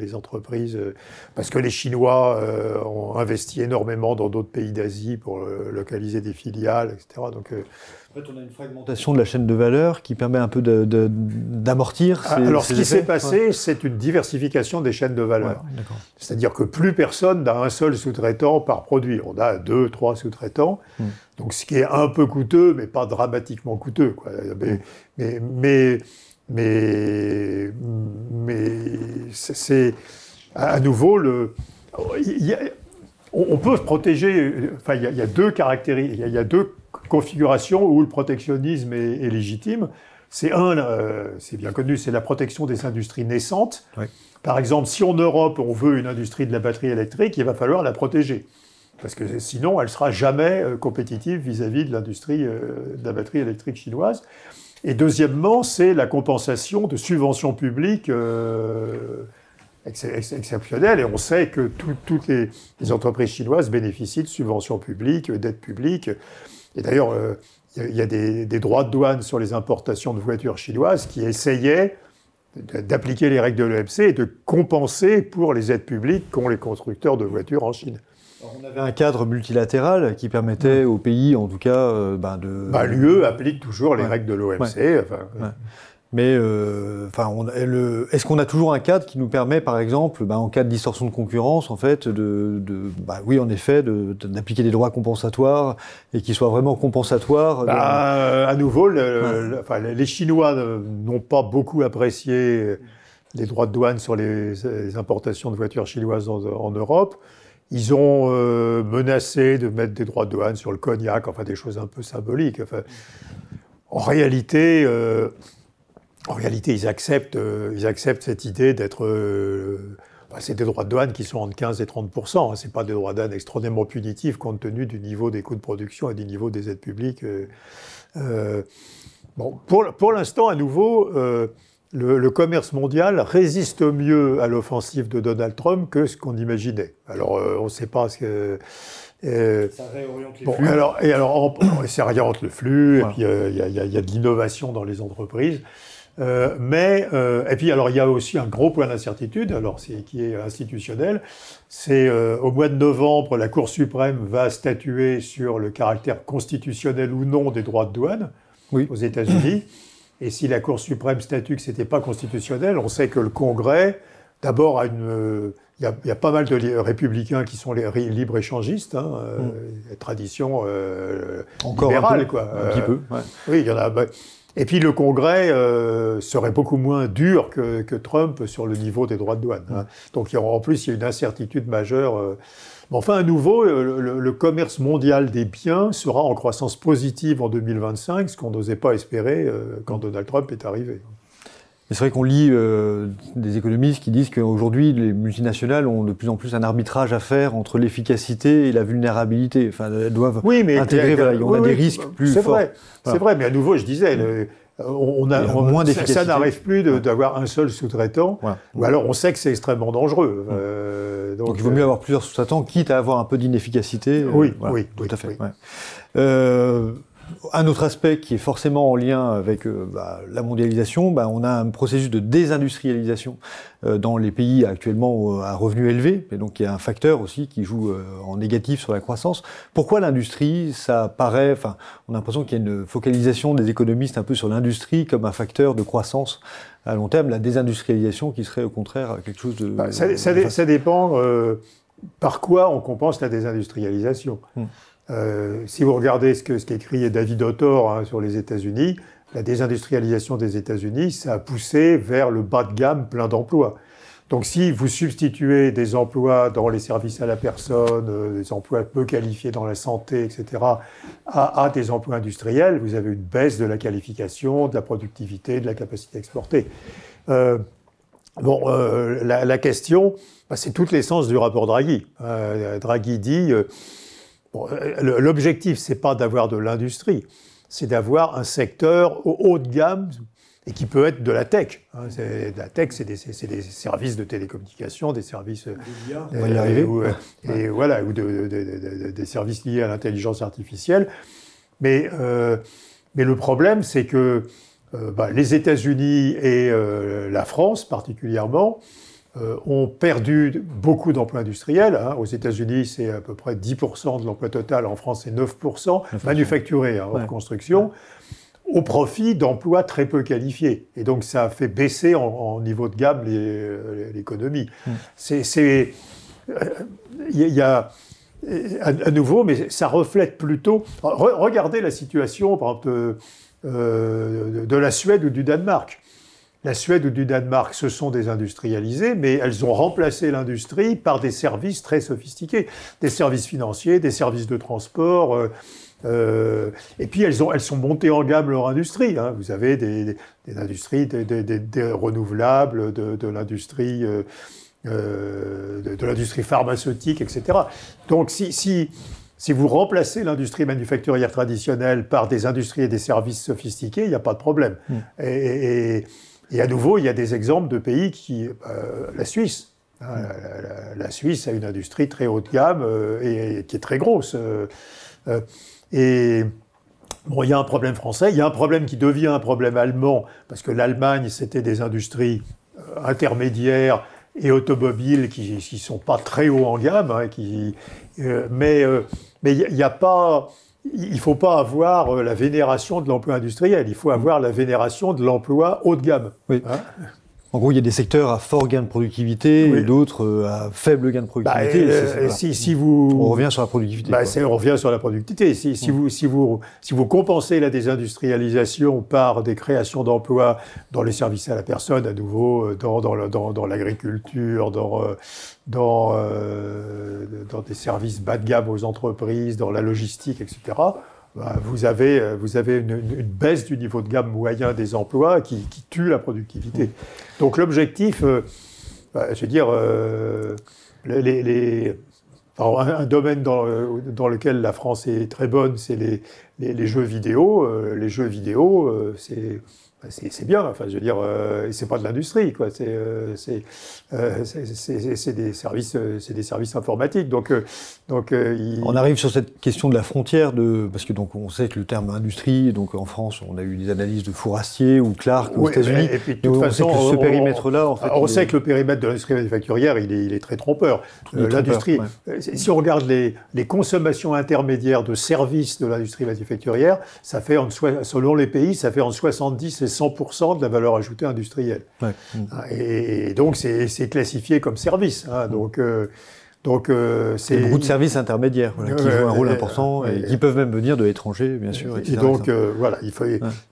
les Chinois ont investi énormément dans d'autres pays d'Asie pour localiser des filiales, etc. Donc, en fait, on a une fragmentation de la chaîne de valeur qui permet un peu d'amortir ces alors, ce qui s'est passé, ouais. c'est une diversification des chaînes de valeur. Ouais, c'est-à-dire que plus personne n'a un seul sous-traitant par produit. On a 2, 3 sous-traitants. Donc, ce qui est un peu coûteux, mais pas dramatiquement coûteux, quoi. Mais c'est à nouveau on peut se protéger. Enfin, il y a deux caractéristiques. Il y a deux configurations où le protectionnisme est légitime. C'est c'est bien connu, c'est la protection des industries naissantes. Oui. Par exemple, si en Europe on veut une industrie de la batterie électrique, il va falloir la protéger. Parce que sinon, elle ne sera jamais compétitive vis-à-vis de l'industrie de la batterie électrique chinoise. Et deuxièmement, c'est la compensation de subventions publiques exceptionnelles. Et on sait que toutes les entreprises chinoises bénéficient de subventions publiques, d'aides publiques. Et d'ailleurs, il y a des droits de douane sur les importations de voitures chinoises qui essayaient d'appliquer les règles de l'OMC et de compenser pour les aides publiques qu'ont les constructeurs de voitures en Chine. Alors, on avait un cadre multilatéral qui permettait aux pays, en tout cas, de... L'UE applique toujours les règles de l'OMC. Ouais. Enfin, ouais. Mais est-ce qu'on a toujours un cadre qui nous permet, par exemple, en cas de distorsion de concurrence, en fait, oui, en effet, d'appliquer des droits compensatoires et qui soient vraiment compensatoires à nouveau, les Chinois n'ont pas beaucoup apprécié les droits de douane sur les importations de voitures chinoises en Europe. Ils ont menacé de mettre des droits de douane sur le cognac, enfin des choses un peu symboliques. Enfin, en réalité, ils acceptent cette idée d'être... c'est des droits de douane qui sont entre 15 et 30%. Ce n'est pas des droits de douane extrêmement punitifs compte tenu du niveau des coûts de production et du niveau des aides publiques. Pour l'instant, à nouveau, le commerce mondial résiste mieux à l'offensive de Donald Trump que ce qu'on imaginait. Alors, on ne sait pas ce que... ça réoriente les flux. Ça réoriente le flux, Voilà. Et puis il y a de l'innovation dans les entreprises. Et puis, alors, il y a aussi un gros point d'incertitude, qui est institutionnel. C'est au mois de novembre, la Cour suprême va statuer sur le caractère constitutionnel ou non des droits de douane aux États-Unis. Et si la Cour suprême statue que ce n'était pas constitutionnel, on sait que le Congrès, d'abord, il y a pas mal de républicains qui sont les libre-échangistes, tradition libérale, quoi. Un petit peu. Ouais. Oui, il y en a. Et puis le Congrès serait beaucoup moins dur que Trump sur le niveau des droits de douane. Donc en plus, il y a une incertitude majeure. Mais enfin, à nouveau, le commerce mondial des biens sera en croissance positive en 2025, ce qu'on n'osait pas espérer quand Donald Trump est arrivé. Mais c'est vrai qu'on lit des économistes qui disent qu'aujourd'hui, les multinationales ont de plus en plus un arbitrage à faire entre l'efficacité et la vulnérabilité. Enfin, elles doivent intégrer, on a des risques plus forts. Voilà. C'est vrai, mais à nouveau, je disais, moins d'efficacité. Ça n'arrive plus d'avoir un seul sous-traitant, ou alors on sait que c'est extrêmement dangereux. Donc il vaut mieux avoir plusieurs sous-traitants, quitte à avoir un peu d'inefficacité. Oui, tout à fait. Oui. Ouais. Un autre aspect qui est forcément en lien avec la mondialisation, on a un processus de désindustrialisation dans les pays actuellement à revenus élevés, et donc il y a un facteur aussi qui joue en négatif sur la croissance. Pourquoi l'industrie, ça paraît, on a l'impression qu'il y a une focalisation des économistes un peu sur l'industrie comme un facteur de croissance à long terme, la désindustrialisation qui serait au contraire quelque chose de... Ça dépend par quoi on compense la désindustrialisation. Si vous regardez ce qu'écrit David Autor sur les États-Unis, la désindustrialisation des États-Unis, ça a poussé vers le bas de gamme plein d'emplois. Donc si vous substituez des emplois dans les services à la personne, des emplois peu qualifiés dans la santé, etc., à des emplois industriels, vous avez une baisse de la qualification, de la productivité, de la capacité exportée. La question, c'est toute l'essence du rapport Draghi. Draghi dit... l'objectif, c'est pas d'avoir de l'industrie, c'est d'avoir un secteur au haut de gamme et qui peut être de la tech. La tech, c'est des services de télécommunication, des services... on va y arriver. Ou des services liés à l'intelligence artificielle. Mais le problème, c'est que les États-Unis et la France, particulièrement, ont perdu beaucoup d'emplois industriels. Aux États-Unis, c'est à peu près 10% de l'emploi total. En France, c'est 9% manufacturés, hors construction, au profit d'emplois très peu qualifiés. Et donc, ça a fait baisser en niveau de gamme l'économie. Il y a à nouveau, mais ça reflète plutôt... Regardez la situation, par exemple, de la Suède ou du Danemark. La Suède ou du Danemark, ce sont des industrialisés, mais elles ont remplacé l'industrie par des services très sophistiqués, des services financiers, des services de transport. Et puis elles sont montées en gamme leur industrie. Vous avez des industries, des renouvelables, de l'industrie pharmaceutique, etc. Donc si vous remplacez l'industrie manufacturière traditionnelle par des industries et des services sophistiqués, il n'y a pas de problème. Et à nouveau, il y a des exemples de pays qui... la Suisse. La Suisse a une industrie très haut de gamme et qui est très grosse. Et bon, il y a un problème français, il y a un problème qui devient un problème allemand, parce que l'Allemagne, c'était des industries intermédiaires et automobiles qui ne sont pas très haut en gamme, mais il n'y a pas... Il ne faut pas avoir la vénération de l'emploi industriel, il faut avoir la vénération de l'emploi haut de gamme. Oui. En gros, il y a des secteurs à fort gain de productivité et d'autres à faible gain de productivité. On revient sur la productivité. On revient sur la productivité. Si vous compensez la désindustrialisation par des créations d'emplois dans les services à la personne, à nouveau, dans l'agriculture, dans des services bas de gamme aux entreprises, dans la logistique, etc., vous avez une baisse du niveau de gamme moyen des emplois qui tue la productivité. Donc l'objectif, je veux dire, un domaine dans lequel la France est très bonne, c'est les jeux vidéo. Les jeux vidéo, c'est bien. Enfin, je veux dire, c'est pas de l'industrie, quoi. C'est des services informatiques. Donc, on arrive sur cette question de la frontière parce que donc on sait que le terme industrie, donc en France, on a eu des analyses de Fourastier ou Clark aux États-Unis. Et puis de toute façon, ce périmètre-là, en fait, on sait que le périmètre de l'industrie manufacturière, il est très trompeur. L'industrie, si on regarde les consommations intermédiaires de services de l'industrie manufacturière, ça fait selon les pays, ça fait entre 70 et 100% de la valeur ajoutée industrielle. Et donc, c'est classifié comme service. C'est beaucoup de services intermédiaires qui jouent un rôle important et qui peuvent même venir de l'étranger, bien sûr. Et donc, il faut...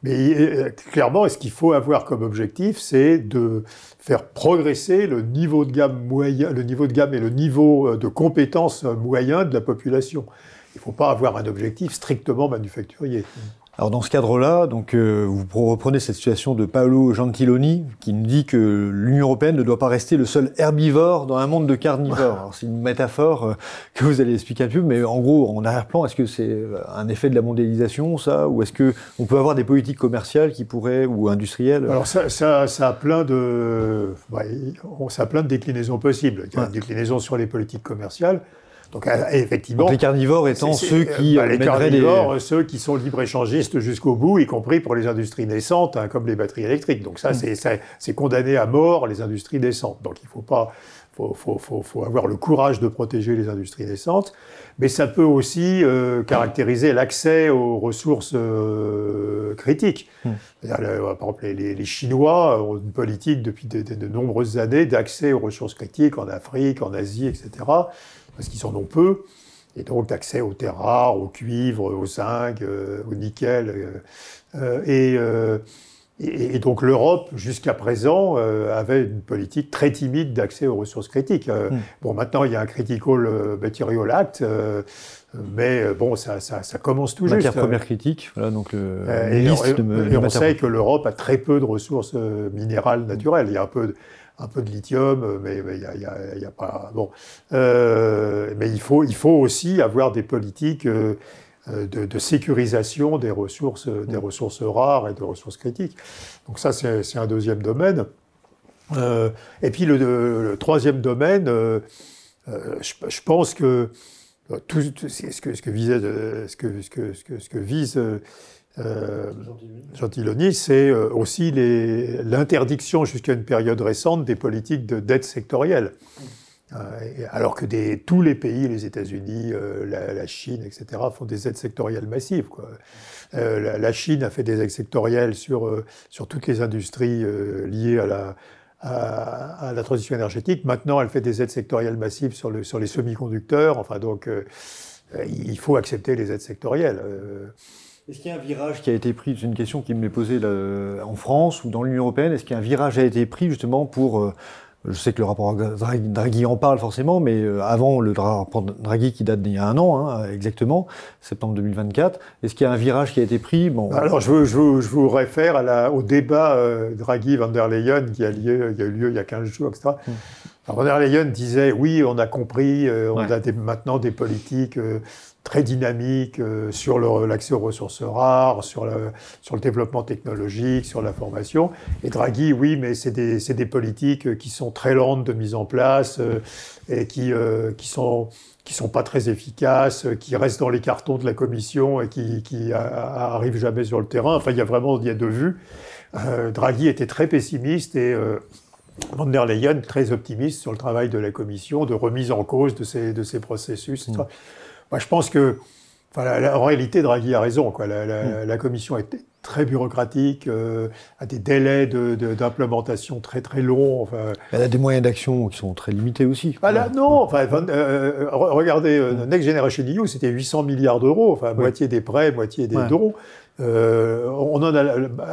Mais clairement, ce qu'il faut avoir comme objectif, c'est de faire progresser le niveau de gamme moyen, le niveau de gamme et le niveau de compétence moyen de la population. Il ne faut pas avoir un objectif strictement manufacturier. Alors dans ce cadre-là, donc vous reprenez cette situation de Paolo Gentiloni qui nous dit que l'Union européenne ne doit pas rester le seul herbivore dans un monde de carnivores. Alors c'est une métaphore que vous allez expliquer un peu, mais en gros, en arrière-plan, est-ce que c'est un effet de la mondialisation, ça, ou est-ce que on peut avoir des politiques commerciales qui pourraient ou industrielles? Alors ça a plein de déclinaisons possibles. Il y a une déclinaison sur les politiques commerciales. Donc, effectivement, donc les carnivores étant ceux qui ceux qui sont libre-échangistes jusqu'au bout, y compris pour les industries naissantes, comme les batteries électriques. Donc ça, c'est condamné à mort les industries naissantes. Donc il faut avoir le courage de protéger les industries naissantes, mais ça peut aussi caractériser l'accès aux ressources critiques. Par exemple, les Chinois ont une politique depuis de nombreuses années d'accès aux ressources critiques en Afrique, en Asie, etc., parce qu'ils en ont peu, et donc d'accès aux terres rares, au cuivre, au zinc, au nickel. Et donc l'Europe, jusqu'à présent, avait une politique très timide d'accès aux ressources critiques. Bon, maintenant, il y a un Critical Material Act, mais bon, ça commence tout juste. Matière première critique, voilà, donc et on sait que l'Europe a très peu de ressources minérales naturelles. Il y a un peu de lithium, mais il y a pas... Bon. Mais il faut aussi avoir des politiques de sécurisation des ressources rares et de ressources critiques. Donc ça, c'est un deuxième domaine. Et puis le troisième domaine, je pense que ce que vise Gentiloni, c'est aussi l'interdiction jusqu'à une période récente des politiques de dette sectorielle. Alors que tous les pays, les États-Unis, la Chine, etc., font des aides sectorielles massives, quoi. La Chine a fait des aides sectorielles sur toutes les industries liées à la transition énergétique. Maintenant, elle fait des aides sectorielles massives sur les semi-conducteurs. Enfin, donc, il faut accepter les aides sectorielles. Est-ce qu'il y a un virage qui a été pris, c'est une question qui me l'est posée en France ou dans l'Union européenne, est-ce qu'un virage a été pris justement pour, je sais que le rapport Draghi en parle forcément, mais avant le rapport Draghi qui date d'il y a un an, hein, exactement, septembre 2024, est-ce qu'il y a un virage qui a été pris? Alors je vous réfère au débat Draghi-Van der Leyen qui a eu lieu il y a 15 jours, etc. Alors, Van der Leyen disait, oui, on a compris, on a maintenant des politiques très dynamiques sur l'accès aux ressources rares, sur le développement technologique, sur la formation. Et Draghi, oui, mais c'est des politiques qui sont très lentes de mise en place et qui sont pas très efficaces, qui restent dans les cartons de la Commission et qui arrivent jamais sur le terrain. Enfin, il y a deux vues. Draghi était très pessimiste et Van der Leyen très optimiste sur le travail de la Commission, de remise en cause de ces processus, etc. Moi, je pense que, en réalité, Draghi a raison, quoi. La Commission est très bureaucratique, a des délais d'implémentation très très longs. Enfin, elle a des moyens d'action qui sont très limités aussi. Non, regardez, Next Generation EU, c'était 800 milliards d'euros, enfin moitié des prêts, moitié des dons. On en a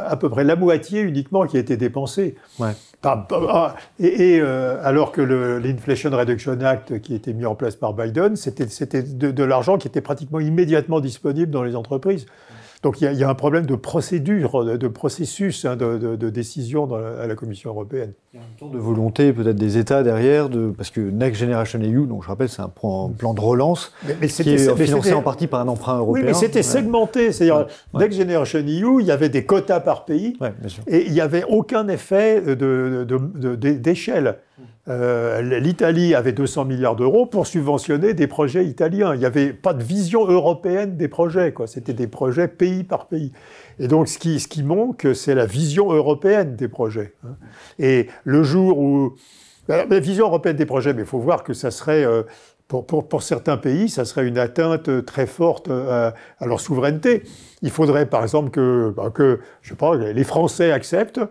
à peu près la moitié uniquement qui a été dépensée. Alors que l'Inflation Reduction Act qui a été mis en place par Biden, c'était de l'argent qui était pratiquement immédiatement disponible dans les entreprises. Donc il y a un problème de procédure, de processus de décision à la Commission européenne. Il y a un temps de volonté peut-être des États derrière, parce que Next Generation EU, donc je rappelle, c'est un plan de relance qui est financé en partie par un emprunt européen. Oui, mais c'était segmenté. C'est-à-dire, Next Generation EU, il y avait des quotas par pays et il n'y avait aucun effet d'échelle. L'Italie avait 200 milliards d'euros pour subventionner des projets italiens. Il n'y avait pas de vision européenne des projets, quoi. C'était des projets pays par pays. Et donc, ce qui manque, c'est la vision européenne des projets. Et le jour où... La vision européenne des projets, mais il faut voir que ça serait... Pour certains pays, ça serait une atteinte très forte à leur souveraineté. Il faudrait, par exemple, que je sais pas, les Français acceptent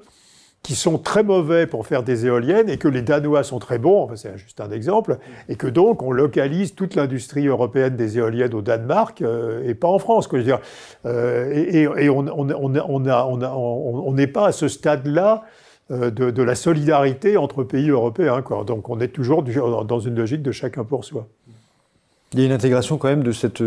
qui sont très mauvais pour faire des éoliennes et que les Danois sont très bons, enfin c'est juste un exemple, et que donc on localise toute l'industrie européenne des éoliennes au Danemark et pas en France, quoi. Je veux dire, et on n'est pas à ce stade-là de la solidarité entre pays européens, quoi. Donc on est toujours dans une logique de chacun pour soi. Il y a une intégration quand même de cette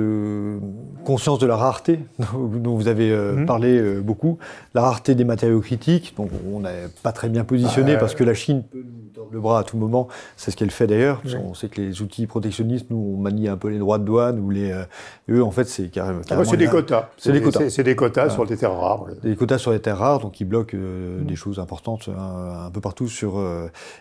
conscience de la rareté dont vous avez parlé beaucoup, la rareté des matériaux critiques, donc on n'est pas très bien positionné parce que la Chine peut nous tordre le bras à tout moment, c'est ce qu'elle fait d'ailleurs, parce qu'on sait que les outils protectionnistes, nous on manie un peu les droits de douane, ou eux en fait c'est carrément... c'est des quotas. C'est des quotas sur les terres rares. Des quotas sur les terres rares, donc ils bloquent des choses importantes un peu partout sur...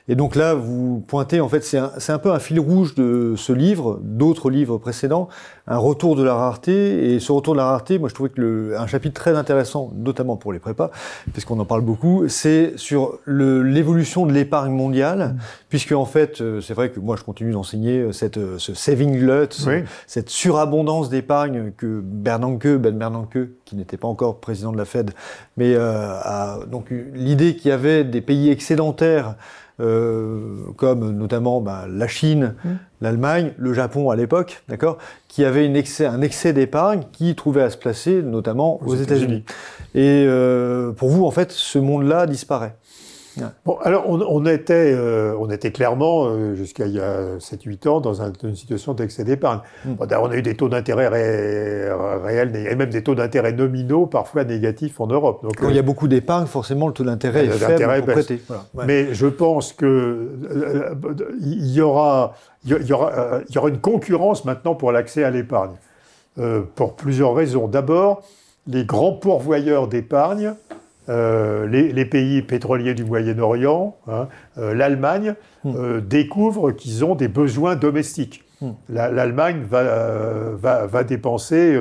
Et donc là, vous pointez, en fait, c'est un peu un fil rouge de ce livre, d'autres livre précédent, un retour de la rareté. Et ce retour de la rareté, moi je trouvais que un chapitre très intéressant, notamment pour les prépas, puisqu'on en parle beaucoup, c'est sur l'évolution de l'épargne mondiale, puisque en fait, c'est vrai que moi je continue d'enseigner ce saving glut, cette surabondance d'épargne que Ben Bernanke, qui n'était pas encore président de la Fed, mais donc l'idée qu'il y avait des pays excédentaires comme notamment la Chine, l'Allemagne, le Japon à l'époque, d'accord, qui avaient un excès d'épargne qui trouvait à se placer notamment aux États-Unis. Et pour vous, en fait, ce monde-là disparaît. Bon, alors on était clairement, jusqu'à il y a 7-8 ans, dans une situation d'excès d'épargne. Bon, on a eu des taux d'intérêt réels, et même des taux d'intérêt nominaux, parfois négatifs en Europe. Donc, quand il y a beaucoup d'épargne, forcément, le taux d'intérêt est faible pour prêter. Voilà. Ouais. Mais je pense que il y aura une concurrence maintenant pour l'accès à l'épargne. pour plusieurs raisons. D'abord, les grands pourvoyeurs d'épargne, les pays pétroliers du Moyen-Orient, hein, l'Allemagne, découvrent qu'ils ont des besoins domestiques. L'Allemagne va dépenser,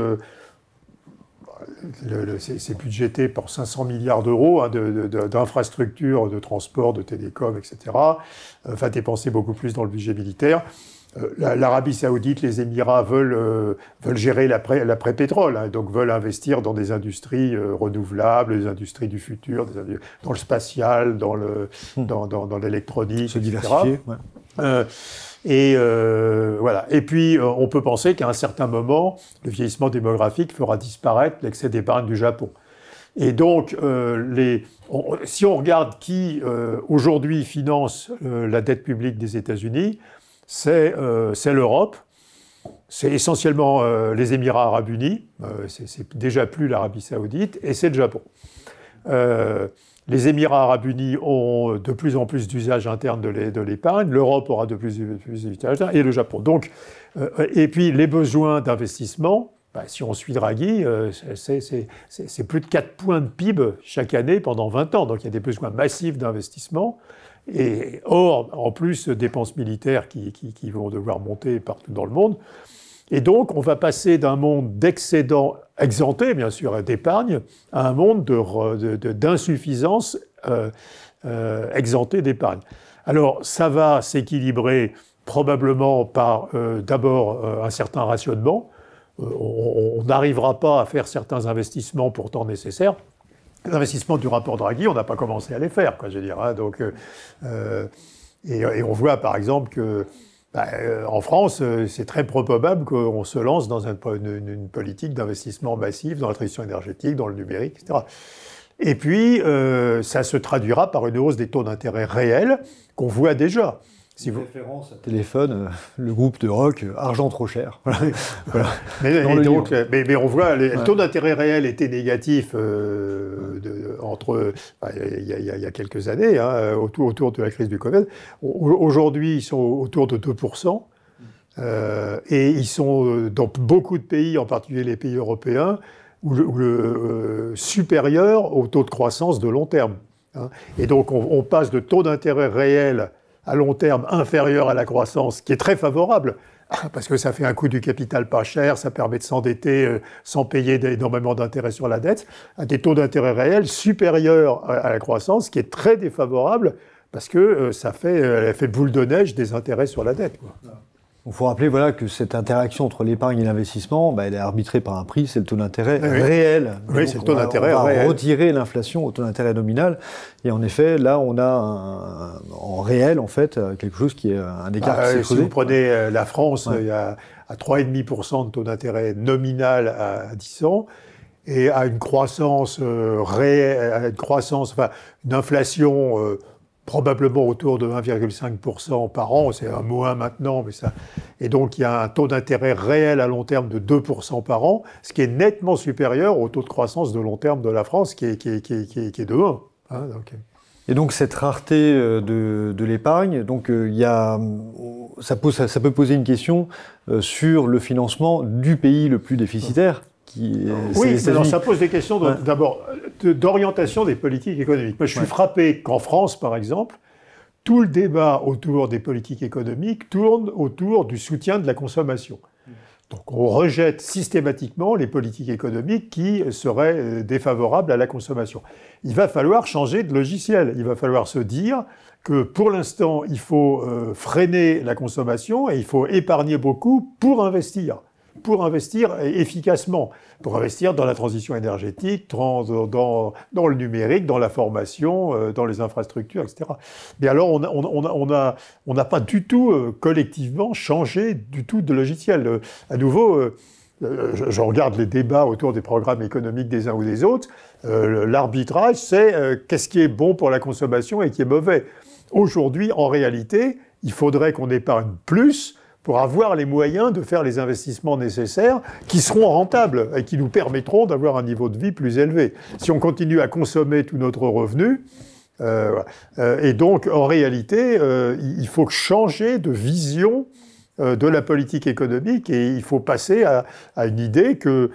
c'est budgété pour 500 milliards d'euros hein, d'infrastructures, de transport, de télécom, etc. Va dépenser beaucoup plus dans le budget militaire. L'Arabie Saoudite, les Émirats veulent gérer l'après-pétrole, hein, donc veulent investir dans des industries renouvelables, des industries du futur, dans le spatial, dans l'électronique, se diversifier. Voilà. Et puis, on peut penser qu'à un certain moment, le vieillissement démographique fera disparaître l'excès d'épargne du Japon. Et donc, si on regarde qui aujourd'hui finance la dette publique des États-Unis, c'est l'Europe, c'est essentiellement les Émirats arabes unis, c'est déjà plus l'Arabie saoudite, et c'est le Japon. Les Émirats arabes unis ont de plus en plus d'usages internes de l'épargne, l'Europe aura de plus en plus d'usages internes, et le Japon. Donc, et puis les besoins d'investissement, si on suit Draghi, c'est plus de 4 points de PIB chaque année pendant 20 ans. Donc il y a des besoins massifs d'investissement. Et or, en plus, dépenses militaires qui vont devoir monter partout dans le monde. Et donc, on va passer d'un monde d'excédent exempté, bien sûr, d'épargne, à un monde d'insuffisance exemptée d'épargne. Alors, ça va s'équilibrer probablement par, d'abord, un certain rationnement. On n'arrivera pas à faire certains investissements pourtant nécessaires. Les investissements du rapport Draghi, on n'a pas commencé à les faire, quoi, je veux dire. Hein, donc, et on voit, par exemple, que en France, c'est très probable qu'on se lance dans une politique d'investissement massif dans la transition énergétique, dans le numérique, etc. Et puis, ça se traduira par une hausse des taux d'intérêt réels qu'on voit déjà. Si vous référence à téléphone, le groupe de rock, argent trop cher. Voilà. Mais on voit, le taux d'intérêt réel était négatif il y a quelques années, hein, autour de la crise du Covid. Aujourd'hui, ils sont autour de 2%. Et ils sont dans beaucoup de pays, en particulier les pays européens, supérieurs au taux de croissance de long terme. Hein. Et donc, on passe de taux d'intérêt réel à long terme inférieur à la croissance, qui est très favorable, parce que ça fait un coût du capital pas cher, ça permet de s'endetter sans payer énormément d'intérêts sur la dette, à des taux d'intérêt réels supérieurs à la croissance, qui est très défavorable, parce que elle fait boule de neige des intérêts sur la dette, quoi. Il faut rappeler que cette interaction entre l'épargne et l'investissement, elle est arbitrée par un prix, c'est le taux d'intérêt réel. Oui, c'est le taux d'intérêt réel. On va retirer l'inflation au taux d'intérêt nominal. Et en effet, là, on a en réel, en fait, quelque chose qui est un écart qui s'est creusé. Si vous prenez la France, il y a à 3,5% de taux d'intérêt nominal à 10 ans, et à une croissance réelle, une inflation probablement autour de 1,5% par an, c'est un moins maintenant, mais ça. Et donc il y a un taux d'intérêt réel à long terme de 2% par an, ce qui est nettement supérieur au taux de croissance de long terme de la France, qui est de 1. Hein, donc. Et donc cette rareté de l'épargne, donc ça peut poser une question sur le financement du pays le plus déficitaire. Oui, alors ça pose des questions d'abord d'orientation des politiques économiques. Moi, je suis frappé qu'en France, par exemple, tout le débat autour des politiques économiques tourne autour du soutien de la consommation. Donc on rejette systématiquement les politiques économiques qui seraient défavorables à la consommation. Il va falloir changer de logiciel. Il va falloir se dire que pour l'instant, il faut freiner la consommation et il faut épargner beaucoup pour investir efficacement, pour investir dans la transition énergétique, dans le numérique, dans la formation, dans les infrastructures, etc. Mais alors, on n'a pas du tout collectivement changé du tout de logiciel. À nouveau, je regarde les débats autour des programmes économiques des uns ou des autres. L'arbitrage, c'est qu'est-ce qui est bon pour la consommation et qui est mauvais. Aujourd'hui, en réalité, il faudrait qu'on épargne plus pour avoir les moyens de faire les investissements nécessaires qui seront rentables et qui nous permettront d'avoir un niveau de vie plus élevé. Si on continue à consommer tout notre revenu, et donc en réalité, il faut changer de vision de la politique économique et il faut passer à une idée que,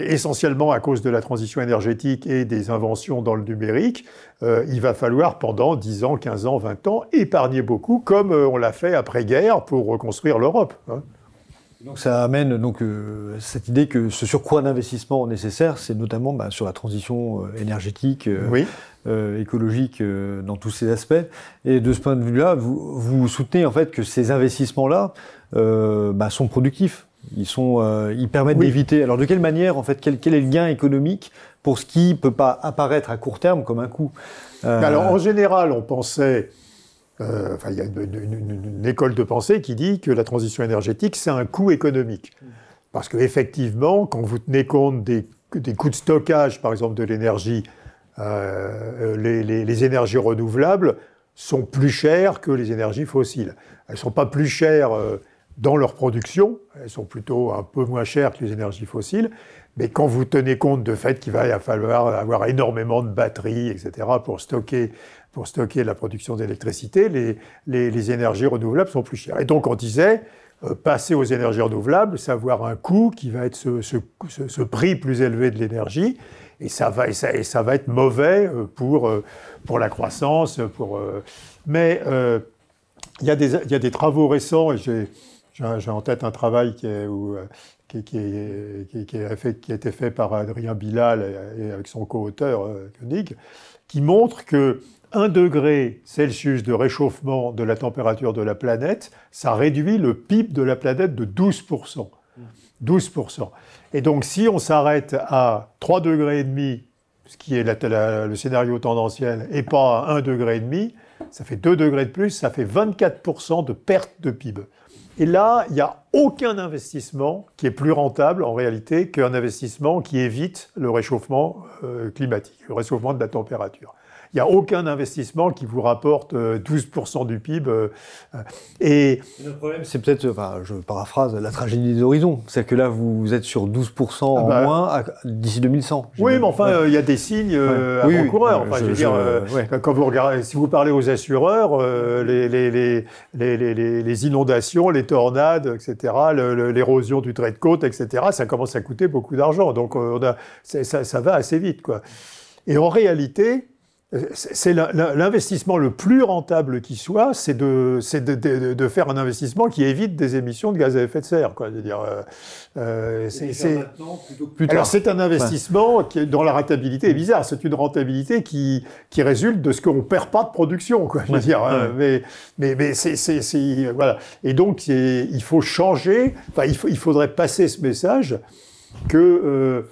essentiellement à cause de la transition énergétique et des inventions dans le numérique, il va falloir pendant 10 ans, 15 ans, 20 ans épargner beaucoup, comme on l'a fait après-guerre pour reconstruire l'Europe. Hein. Donc ça amène donc cette idée que ce surcroît d'investissement nécessaire, c'est notamment sur la transition énergétique, Oui. écologique, dans tous ces aspects. Et de ce point de vue-là, vous soutenez en fait que ces investissements-là sont productifs. Ils permettent Oui. d'éviter. Alors de quelle manière, en fait, quel est le gain économique pour ce qui peut pas apparaître à court terme comme un coût Alors en général, on pensait. Il y a une école de pensée qui dit que la transition énergétique, c'est un coût économique. Parce qu'effectivement, quand vous tenez compte des coûts de stockage, par exemple, de l'énergie, les énergies renouvelables sont plus chères que les énergies fossiles. Elles ne sont pas plus chères dans leur production, elles sont plutôt un peu moins chères que les énergies fossiles, mais quand vous tenez compte du fait qu'il va falloir avoir énormément de batteries, etc., pour stocker la production d'électricité, les énergies renouvelables sont plus chères. Et donc on disait, passer aux énergies renouvelables, c'est avoir un coût qui va être ce prix plus élevé de l'énergie, et ça va être mauvais pour la croissance. Mais il y a des travaux récents, et j'ai en tête un travail qui a été fait par Adrien Bilal et avec son co-auteur Koenig, qui montre que 1 degré Celsius de réchauffement de la température de la planète, ça réduit le PIB de la planète de 12%. 12%. Et donc, si on s'arrête à 3,5 degrés, ce qui est le scénario tendanciel, et pas à 1,5 degré, ça fait 2 degrés de plus, ça fait 24% de perte de PIB. Et là, il n'y a aucun investissement qui est plus rentable, en réalité, qu'un investissement qui évite le réchauffement climatique, le réchauffement de la température. Il n'y a aucun investissement qui vous rapporte 12% du PIB. Et le problème, c'est peut-être, je paraphrase, la tragédie des horizons. C'est que là, vous êtes sur 12% en moins d'ici 2100. Oui, mais enfin, il y a des signes avant-coureurs. Enfin, quand vous regardez, si vous parlez aux assureurs, les inondations, les tornades, etc., l'érosion du trait de côte, etc., ça commence à coûter beaucoup d'argent. Donc, ça va assez vite, quoi. Et en réalité, c'est l'investissement le plus rentable qui soit, c'est de faire un investissement qui évite des émissions de gaz à effet de serre, quoi. Je veux dire, alors c'est un investissement dont la rentabilité est bizarre. C'est une rentabilité qui résulte de ce qu'on perd pas de production, quoi. Je veux dire, mais voilà. Et donc il faut changer. Enfin, il faudrait passer ce message que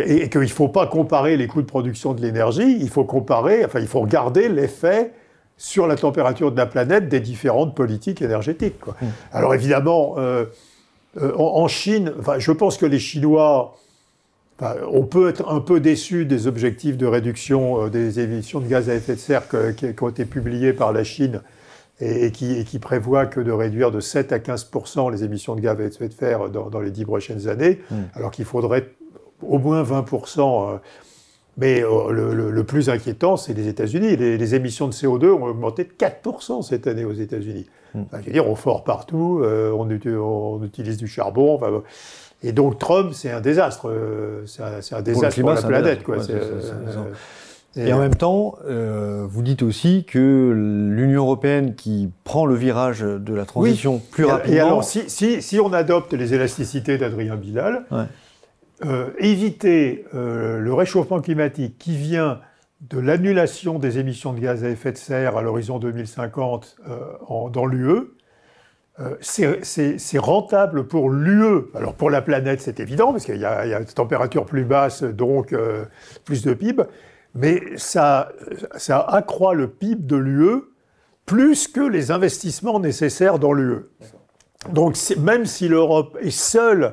et qu'il ne faut pas comparer les coûts de production de l'énergie, il faut regarder l'effet sur la température de la planète des différentes politiques énergétiques, quoi. Alors évidemment, en Chine, je pense que les Chinois, on peut être un peu déçus des objectifs de réduction des émissions de gaz à effet de serre qui ont été publiés par la Chine et qui prévoient que de réduire de 7 à 15% les émissions de gaz à effet de serre dans les 10 prochaines années, alors qu'il faudrait au moins 20%. Mais le plus inquiétant, c'est les États-Unis. Les émissions de CO2 ont augmenté de 4% cette année aux États-Unis. Je veux dire, on fort partout, on utilise du charbon. Et donc Trump, c'est un désastre. C'est un désastre pour la planète, quoi. Et en même temps, vous dites aussi que l'Union européenne qui prend le virage de la transition plus rapidement... Et alors, si on adopte les élasticités d'Adrien Bilal... éviter le réchauffement climatique qui vient de l'annulation des émissions de gaz à effet de serre à l'horizon 2050 dans l'UE, c'est rentable pour l'UE. Alors pour la planète, c'est évident, parce qu'il y a une température plus basse, donc plus de PIB, mais ça accroît le PIB de l'UE plus que les investissements nécessaires dans l'UE. Donc même si l'Europe est seule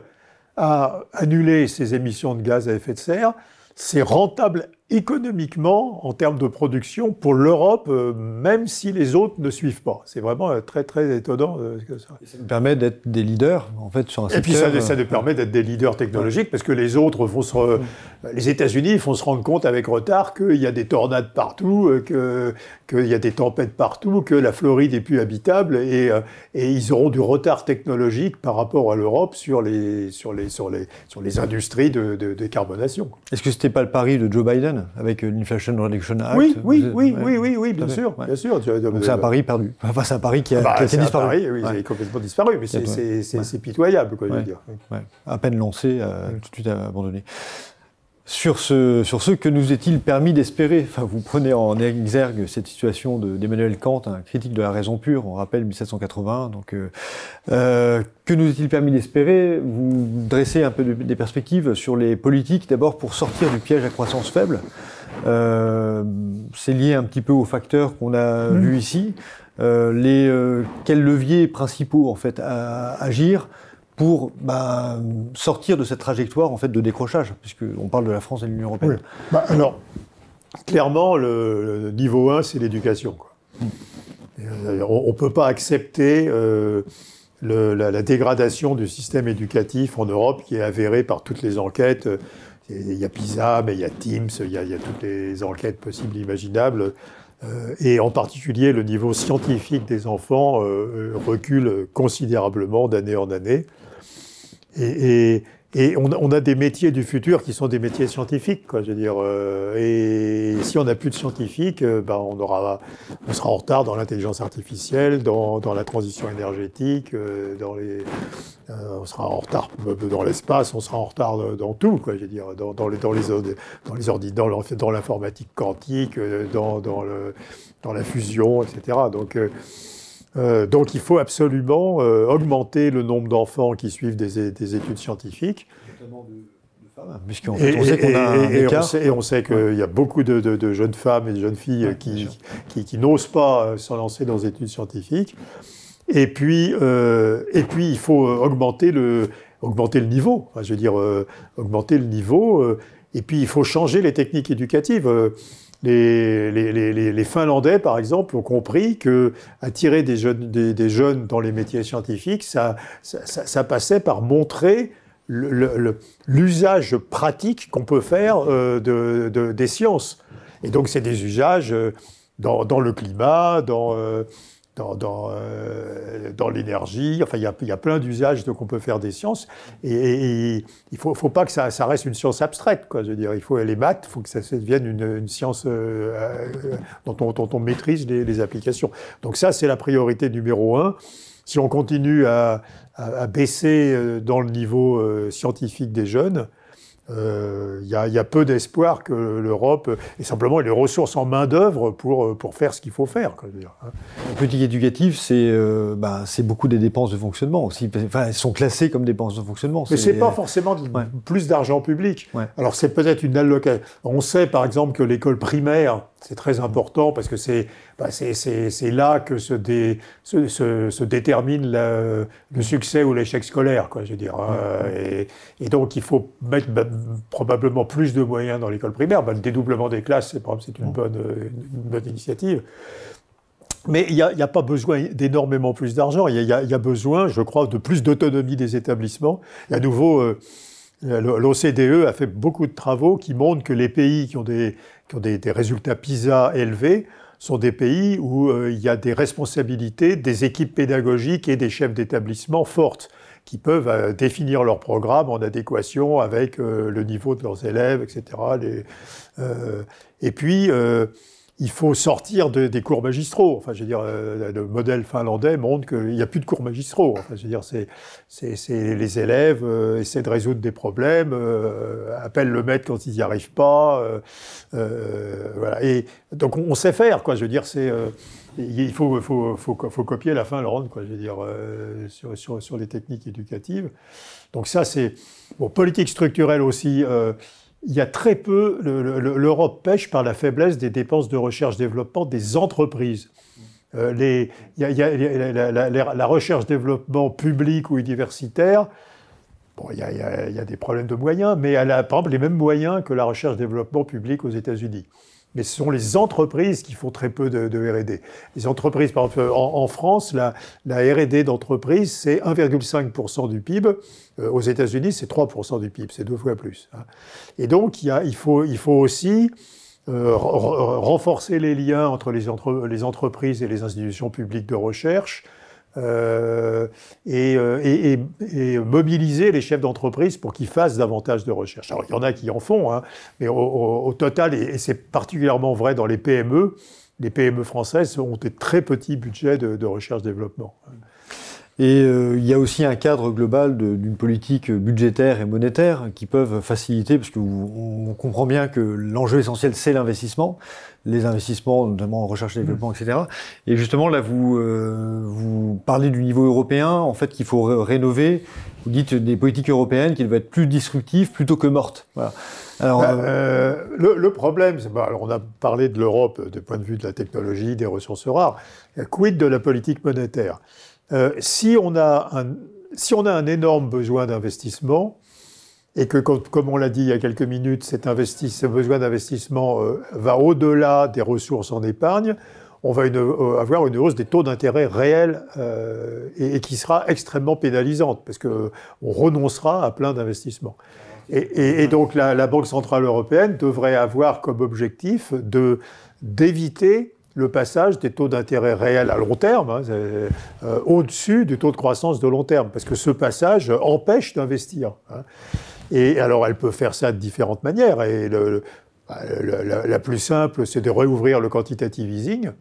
à annuler ces émissions de gaz à effet de serre, c'est rentable économiquement, en termes de production, pour l'Europe, même si les autres ne suivent pas. C'est vraiment très, très étonnant. Ça nous permet d'être des leaders, en fait, sur un secteur. Et puis ça nous permet d'être des leaders technologiques, parce que les autres les États-Unis vont se rendre compte avec retard qu'il y a des tornades partout, qu'il y a des tempêtes partout, que la Floride est plus habitable, et ils auront du retard technologique par rapport à l'Europe sur les industries de décarbonation. Est-ce que c'était pas le pari de Joe Biden avec l'Inflation Reduction Act? Oui, bien sûr. Donc c'est un pari perdu. Enfin, c'est un pari qui a disparu. Pari, oui, il est complètement disparu, mais c'est pitoyable, quoi, je veux dire. À peine lancé, tout de suite abandonné. Sur ce que nous est-il permis d'espérer? Enfin, vous prenez en exergue cette situation d'Emmanuel Kant, un critique de la raison pure, on rappelle 1780. Donc, que nous est-il permis d'espérer? Vous dressez un peu des perspectives sur les politiques, d'abord pour sortir du piège à croissance faible. C'est lié un petit peu aux facteurs qu'on a vus ici. Quels leviers principaux en fait à agir pour sortir de cette trajectoire en fait de décrochage, puisqu'on parle de la France et de l'Union européenne. Oui. Alors, clairement, le niveau 1, c'est l'éducation, quoi. On ne peut pas accepter la dégradation du système éducatif en Europe, qui est avérée par toutes les enquêtes. Il y a PISA, mais il y a TIMSS, il y a toutes les enquêtes possibles et imaginables. Et en particulier, le niveau scientifique des enfants recule considérablement d'année en année. Et on a des métiers du futur qui sont des métiers scientifiques, quoi, je veux dire. Et si on n'a plus de scientifiques, on sera en retard dans l'intelligence artificielle, dans la transition énergétique, on sera en retard dans l'espace, on sera en retard dans tout, quoi, je veux dire, dans l'informatique quantique, dans la fusion, etc. Donc il faut absolument augmenter le nombre d'enfants qui suivent des études scientifiques. Notamment de femmes, puisqu'en fait, on sait qu'on a un écart. Et on sait qu'il y a beaucoup de jeunes femmes et de jeunes filles qui n'osent pas se lancer dans des études scientifiques. Et puis il faut augmenter le niveau. Enfin, je veux dire, augmenter le niveau. Et puis il faut changer les techniques éducatives. Les Finlandais, par exemple, ont compris que attirer des jeunes dans les métiers scientifiques, ça passait par montrer l'usage pratique qu'on peut faire des sciences. Et donc, c'est des usages dans le climat, dans l'énergie, enfin il y a plein d'usages qu'on peut faire des sciences, et il faut pas que ça reste une science abstraite, quoi. Je veux dire, il faut les maths, il faut que ça devienne une science dont on maîtrise les applications. Donc ça, c'est la priorité numéro 1. Si on continue à baisser dans le niveau scientifique des jeunes, il y a peu d'espoir que l'Europe ait simplement les ressources en main-d'œuvre pour faire ce qu'il faut faire, quoi, je veux dire, hein. La politique éducative, c'est beaucoup des dépenses de fonctionnement aussi. Enfin, elles sont classées comme dépenses de fonctionnement. Mais c'est pas forcément plus d'argent public. Ouais. Alors c'est peut-être une allocation. On sait par exemple que l'école primaire, c'est très important parce que c'est là que se détermine le succès ou l'échec scolaire, quoi, je veux dire. Et donc il faut mettre probablement plus de moyens dans l'école primaire. Le dédoublement des classes, c'est une bonne initiative. Mais il n'y a pas besoin d'énormément plus d'argent. Il y a besoin, je crois, de plus d'autonomie des établissements. Et à nouveau, l'OCDE a fait beaucoup de travaux qui montrent que les pays qui ont des résultats PISA élevés sont des pays où il y a des responsabilités des équipes pédagogiques et des chefs d'établissement fortes, qui peuvent définir leur programme en adéquation avec le niveau de leurs élèves, etc. Et puis, il faut sortir des cours magistraux. Enfin, je veux dire, le modèle finlandais montre qu'il n'y a plus de cours magistraux. Enfin, je veux dire, c'est les élèves essaient de résoudre des problèmes, appellent le maître quand ils n'y arrivent pas. Voilà. Et donc, on sait faire, quoi. Je veux dire, il faut copier la Finlande, quoi. Je veux dire, sur les techniques éducatives. Donc ça, c'est politique structurelle aussi. Il y a très peu, l'Europe pêche par la faiblesse des dépenses de recherche-développement des entreprises. La recherche-développement publique ou universitaire Bon, il y a des problèmes de moyens, mais elle a, par exemple, les mêmes moyens que la recherche-développement publique aux États-Unis. Mais ce sont les entreprises qui font très peu de R&D. Les entreprises, par exemple, en France, la R&D d'entreprise, c'est 1,5% du PIB. Aux États-Unis, c'est 3% du PIB, c'est 2 fois plus. Et donc, il faut aussi renforcer les liens entre les entreprises et les institutions publiques de recherche, et mobiliser les chefs d'entreprise pour qu'ils fassent davantage de recherche. Alors, il y en a qui en font, hein, mais au total, et c'est particulièrement vrai dans les PME françaises ont des très petits budgets de recherche-développement. Et il y a aussi un cadre global d'une politique budgétaire et monétaire qui peuvent faciliter, parce qu'on comprend bien que l'enjeu essentiel, c'est l'investissement, les investissements, notamment en recherche et développement, etc. Et justement, là, vous parlez du niveau européen, en fait, qu'il faut rénover. Vous dites des politiques européennes qui doivent être plus disruptives plutôt que mortes. Voilà. Alors, le problème, alors on a parlé de l'Europe du point de vue de la technologie, des ressources rares. Quid de la politique monétaire ? Si on a un énorme besoin d'investissement, et que, comme on l'a dit il y a quelques minutes, ce besoin d'investissement va au-delà des ressources en épargne, on va avoir une hausse des taux d'intérêt réels et qui sera extrêmement pénalisante, parce qu'on renoncera à plein d'investissements. Et donc la Banque Centrale Européenne devrait avoir comme objectif d'éviter le passage des taux d'intérêt réels à long terme, au-dessus du taux de croissance de long terme, parce que ce passage empêche d'investir. Et alors, elle peut faire ça de différentes manières. Et la plus simple, c'est de réouvrir le quantitative easing,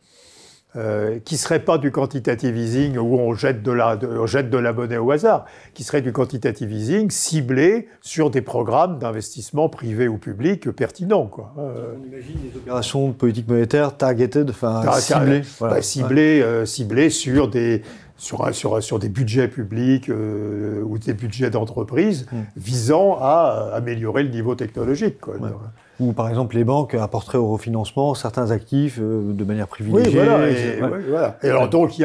qui ne serait pas du quantitative easing où on jette de la monnaie au hasard, qui serait du quantitative easing ciblé sur des programmes d'investissement privés ou publics pertinents, quoi. On imagine des opérations de politique monétaire targeted, ciblées. Voilà. Ciblées sur des budgets publics ou des budgets d'entreprise visant à améliorer le niveau technologique, quoi. Ouais. Ou par exemple les banques apporteraient au refinancement certains actifs de manière privilégiée. Oui, voilà. Et alors donc il y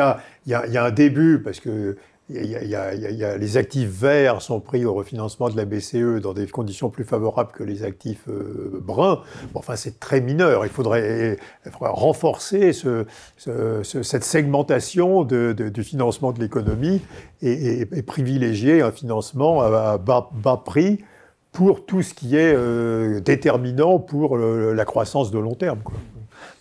a un début, parce que les actifs verts sont pris au refinancement de la BCE dans des conditions plus favorables que les actifs bruns. Bon, enfin, c'est très mineur. Il faudrait renforcer cette segmentation du financement de l'économie et privilégier un financement à bas prix pour tout ce qui est déterminant pour la croissance de long terme, quoi.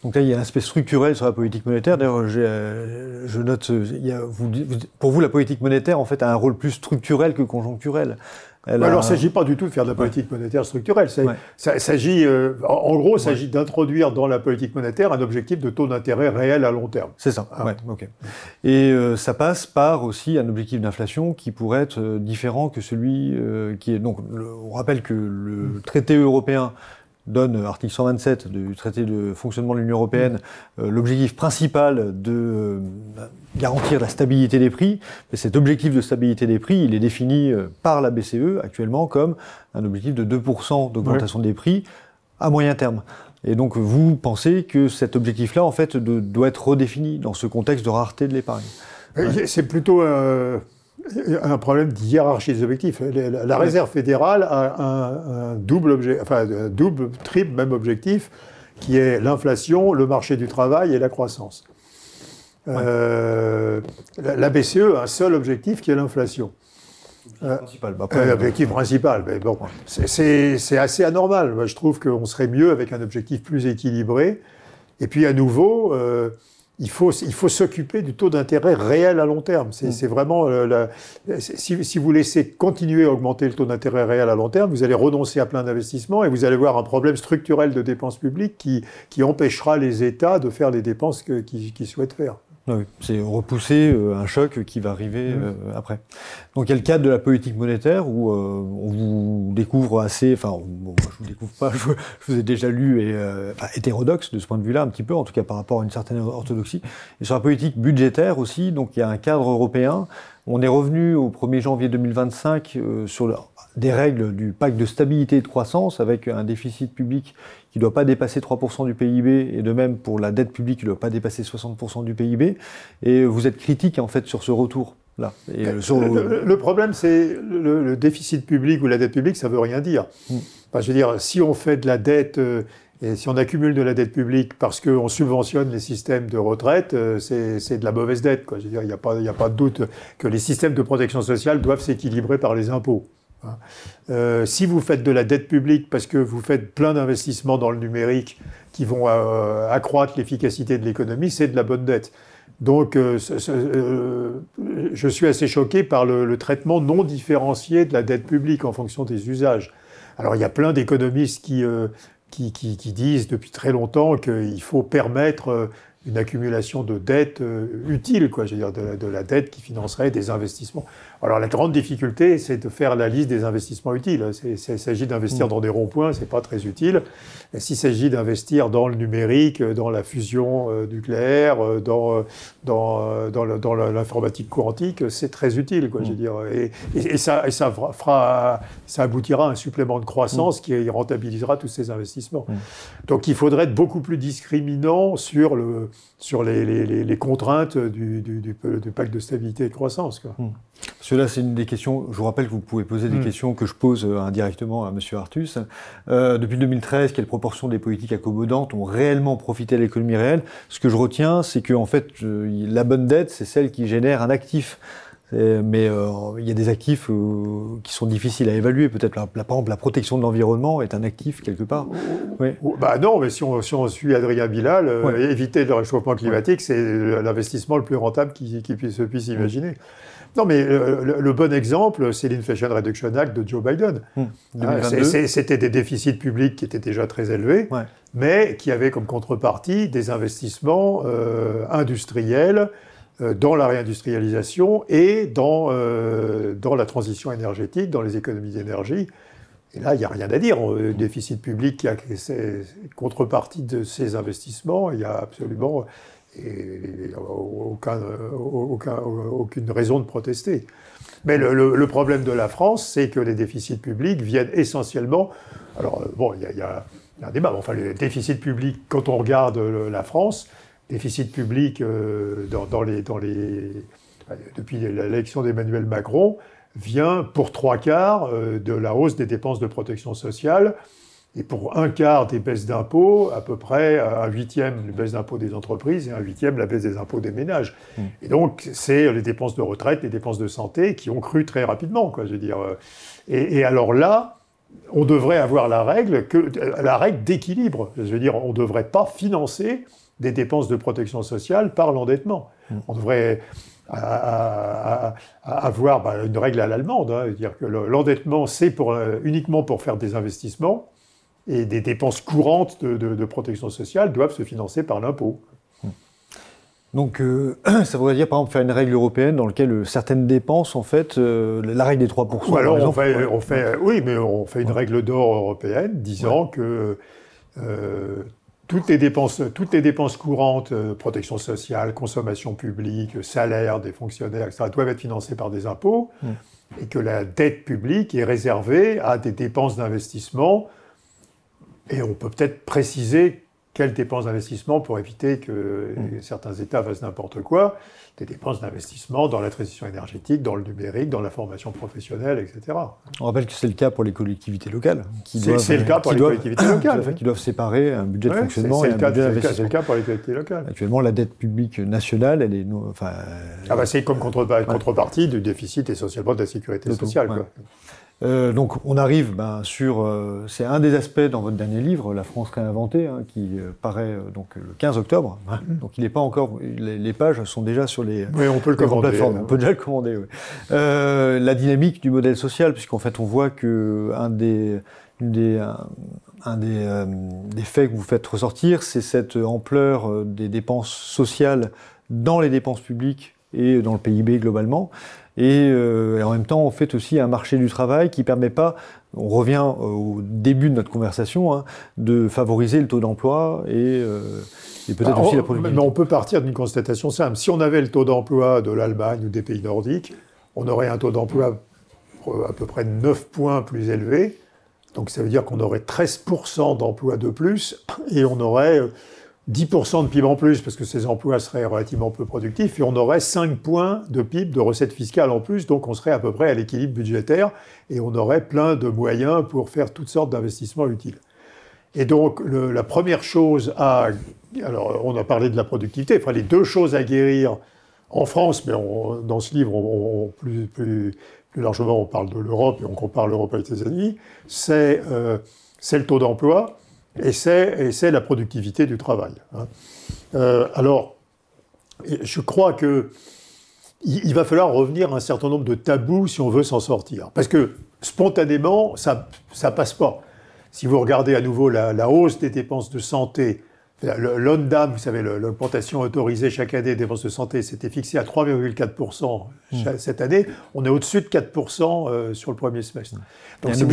Donc là, il y a un aspect structurel sur la politique monétaire. D'ailleurs, je note, pour vous, la politique monétaire, en fait, a un rôle plus structurel que conjoncturel. Alors, il ne s'agit pas du tout de faire de la politique monétaire structurelle. Ça s'agit, en gros, s'agit d'introduire dans la politique monétaire un objectif de taux d'intérêt réel à long terme. C'est ça, ok. Et ça passe par aussi un objectif d'inflation qui pourrait être différent que celui qui est... Donc, on rappelle que le traité européen donne, article 127 du traité de fonctionnement de l'Union européenne, l'objectif principal de garantir la stabilité des prix. Mais cet objectif de stabilité des prix, il est défini par la BCE actuellement comme un objectif de 2% d'augmentation des prix à moyen terme. Et donc vous pensez que cet objectif-là, en fait, doit être redéfini dans ce contexte de rareté de l'épargne. C'est plutôt un problème de hiérarchie des objectifs. La Réserve fédérale a un double triple même objectif, qui est l'inflation, le marché du travail et la croissance. La BCE a un seul objectif, qui est l'inflation. L'objectif principal. Mais bon, c'est assez anormal. Moi, je trouve qu'on serait mieux avec un objectif plus équilibré. Et puis, à nouveau... Il faut s'occuper du taux d'intérêt réel à long terme. C'est vraiment... si vous laissez continuer à augmenter le taux d'intérêt réel à long terme, vous allez renoncer à plein d'investissements et vous allez voir un problème structurel de dépenses publiques qui empêchera les États de faire les dépenses qu'ils souhaitent faire. Oui, c'est repousser un choc qui va arriver après. Donc il y a le cadre de la politique monétaire où on vous découvre assez... Enfin, bon, je vous découvre pas, je vous ai déjà lu et hétérodoxe de ce point de vue-là, un petit peu, en tout cas par rapport à une certaine orthodoxie. Et sur la politique budgétaire aussi, donc il y a un cadre européen. On est revenu au 1er janvier 2025 sur des règles du pacte de stabilité et de croissance avec un déficit public qui ne doit pas dépasser 3% du PIB et de même pour la dette publique qui ne doit pas dépasser 60% du PIB. Et vous êtes critique en fait sur ce retour. là. Et, le problème, c'est le déficit public ou la dette publique, ça ne veut rien dire. Enfin, je veux dire, si on fait de la dette, et si on accumule de la dette publique parce qu'on subventionne les systèmes de retraite, c'est de la mauvaise dette, quoi. Je veux dire, il n'y a pas de doute que les systèmes de protection sociale doivent s'équilibrer par les impôts. Si vous faites de la dette publique parce que vous faites plein d'investissements dans le numérique qui vont accroître l'efficacité de l'économie, c'est de la bonne dette. Donc, je suis assez choqué par le traitement non différencié de la dette publique en fonction des usages. Alors, il y a plein d'économistes qui disent depuis très longtemps qu'il faut permettre une accumulation de dettes utile, quoi. Je veux dire, de la dette qui financerait des investissements. Alors, la grande difficulté, c'est de faire la liste des investissements utiles. S'il s'agit d'investir dans des ronds-points, c'est pas très utile. Et s'il s'agit d'investir dans le numérique, dans la fusion nucléaire, dans l'informatique quantique, c'est très utile, quoi. Je veux dire, et ça aboutira à un supplément de croissance qui rentabilisera tous ces investissements. Donc, il faudrait être beaucoup plus discriminant sur les contraintes du pacte de stabilité et de croissance, quoi. Parce que là, c'est une des questions, je vous rappelle que vous pouvez poser des questions que je pose indirectement à M. Artus. Depuis 2013, quelle proportion des politiques accommodantes ont réellement profité à l'économie réelle? Ce que je retiens, c'est que en fait, la bonne dette, c'est celle qui génère un actif. Mais il y a des actifs qui sont difficiles à évaluer. Peut-être, par exemple, la protection de l'environnement est un actif quelque part. Oui. Bah non, mais si on suit Adrien Bilal, éviter le réchauffement climatique, c'est l'investissement le plus rentable qui puisse imaginer. Non, mais le bon exemple, c'est l'Inflation Reduction Act de Joe Biden. 2022. C'était des déficits publics qui étaient déjà très élevés, mais qui avaient comme contrepartie des investissements industriels dans la réindustrialisation et dans la transition énergétique, dans les économies d'énergie. Et là, il n'y a rien à dire. Le déficit public qui a contrepartie de ces investissements, il n'y a absolument aucune raison de protester. Mais le problème de la France, c'est que les déficits publics viennent essentiellement... Alors, bon, il y a un débat. Enfin, les déficits publics, quand on regarde la France, déficit public depuis l'élection d'Emmanuel Macron, vient pour 3/4 de la hausse des dépenses de protection sociale et pour 1/4 des baisses d'impôts, à peu près 1/8 des baisses d'impôts des entreprises et 1/8 la baisse des impôts des ménages. Et donc, c'est les dépenses de retraite, les dépenses de santé qui ont cru très rapidement, quoi, je veux dire. Et alors là, on devrait avoir la règle d'équilibre. Je veux dire, on ne devrait pas financer des dépenses de protection sociale par l'endettement. On devrait avoir une règle à l'allemande, dire que l'endettement, c'est uniquement pour faire des investissements, et des dépenses courantes de protection sociale doivent se financer par l'impôt. Donc, ça voudrait dire, par exemple, faire une règle européenne dans laquelle certaines dépenses, en fait, la règle des 3%... Ou alors, on fait une règle d'or européenne disant que toutes les dépenses courantes, protection sociale, consommation publique, salaire des fonctionnaires, etc., doivent être financées par des impôts, et que la dette publique est réservée à des dépenses d'investissement. Et on peut peut-être préciser quelles dépenses d'investissement pour éviter que certains États fassent n'importe quoi, des dépenses d'investissement dans la transition énergétique, dans le numérique, dans la formation professionnelle, etc. On rappelle que c'est le cas pour les collectivités locales. C'est le cas pour les collectivités locales. Qui doivent séparer un budget de fonctionnement et un budget d'investissement. C'est le cas pour les collectivités locales. Actuellement, la dette publique nationale, elle est... c'est comme contrepartie du déficit essentiellement de la sécurité sociale. Quoi. Donc on arrive sur... c'est un des aspects dans votre dernier livre, La France réinventée, qui paraît donc le 15 octobre. Donc il n'est pas encore... Les pages sont déjà sur les on peut le commander, plateformes. On peut déjà le commander, oui. La dynamique du modèle social, puisqu'en fait on voit que un des faits que vous faites ressortir, c'est cette ampleur des dépenses sociales dans les dépenses publiques et dans le PIB globalement. Et en même temps, on fait aussi un marché du travail qui ne permet pas, on revient au début de notre conversation, de favoriser le taux d'emploi et peut-être aussi la productivité. Mais on peut partir d'une constatation simple. Si on avait le taux d'emploi de l'Allemagne ou des pays nordiques, on aurait un taux d'emploi à peu près 9 points plus élevé. Donc ça veut dire qu'on aurait 13% d'emplois de plus et on aurait 10% de PIB en plus, parce que ces emplois seraient relativement peu productifs, et on aurait 5 points de PIB, de recettes fiscales en plus, donc on serait à peu près à l'équilibre budgétaire, et on aurait plein de moyens pour faire toutes sortes d'investissements utiles. Et donc, la première chose alors on a parlé de la productivité, enfin les deux choses à guérir en France, mais dans ce livre, plus largement, on parle de l'Europe, et on compare l'Europe avec les États-Unis, c'est le taux d'emploi, et c'est la productivité du travail. Alors, je crois qu'il va falloir revenir à un certain nombre de tabous si on veut s'en sortir. Parce que, spontanément, ça passe pas. Si vous regardez à nouveau la hausse des dépenses de santé, l'ONDAM, vous savez, l'augmentation autorisée chaque année des dépenses de santé, s'était fixée à 3,4% cette année. On est au-dessus de 4% sur le premier semestre. Donc, si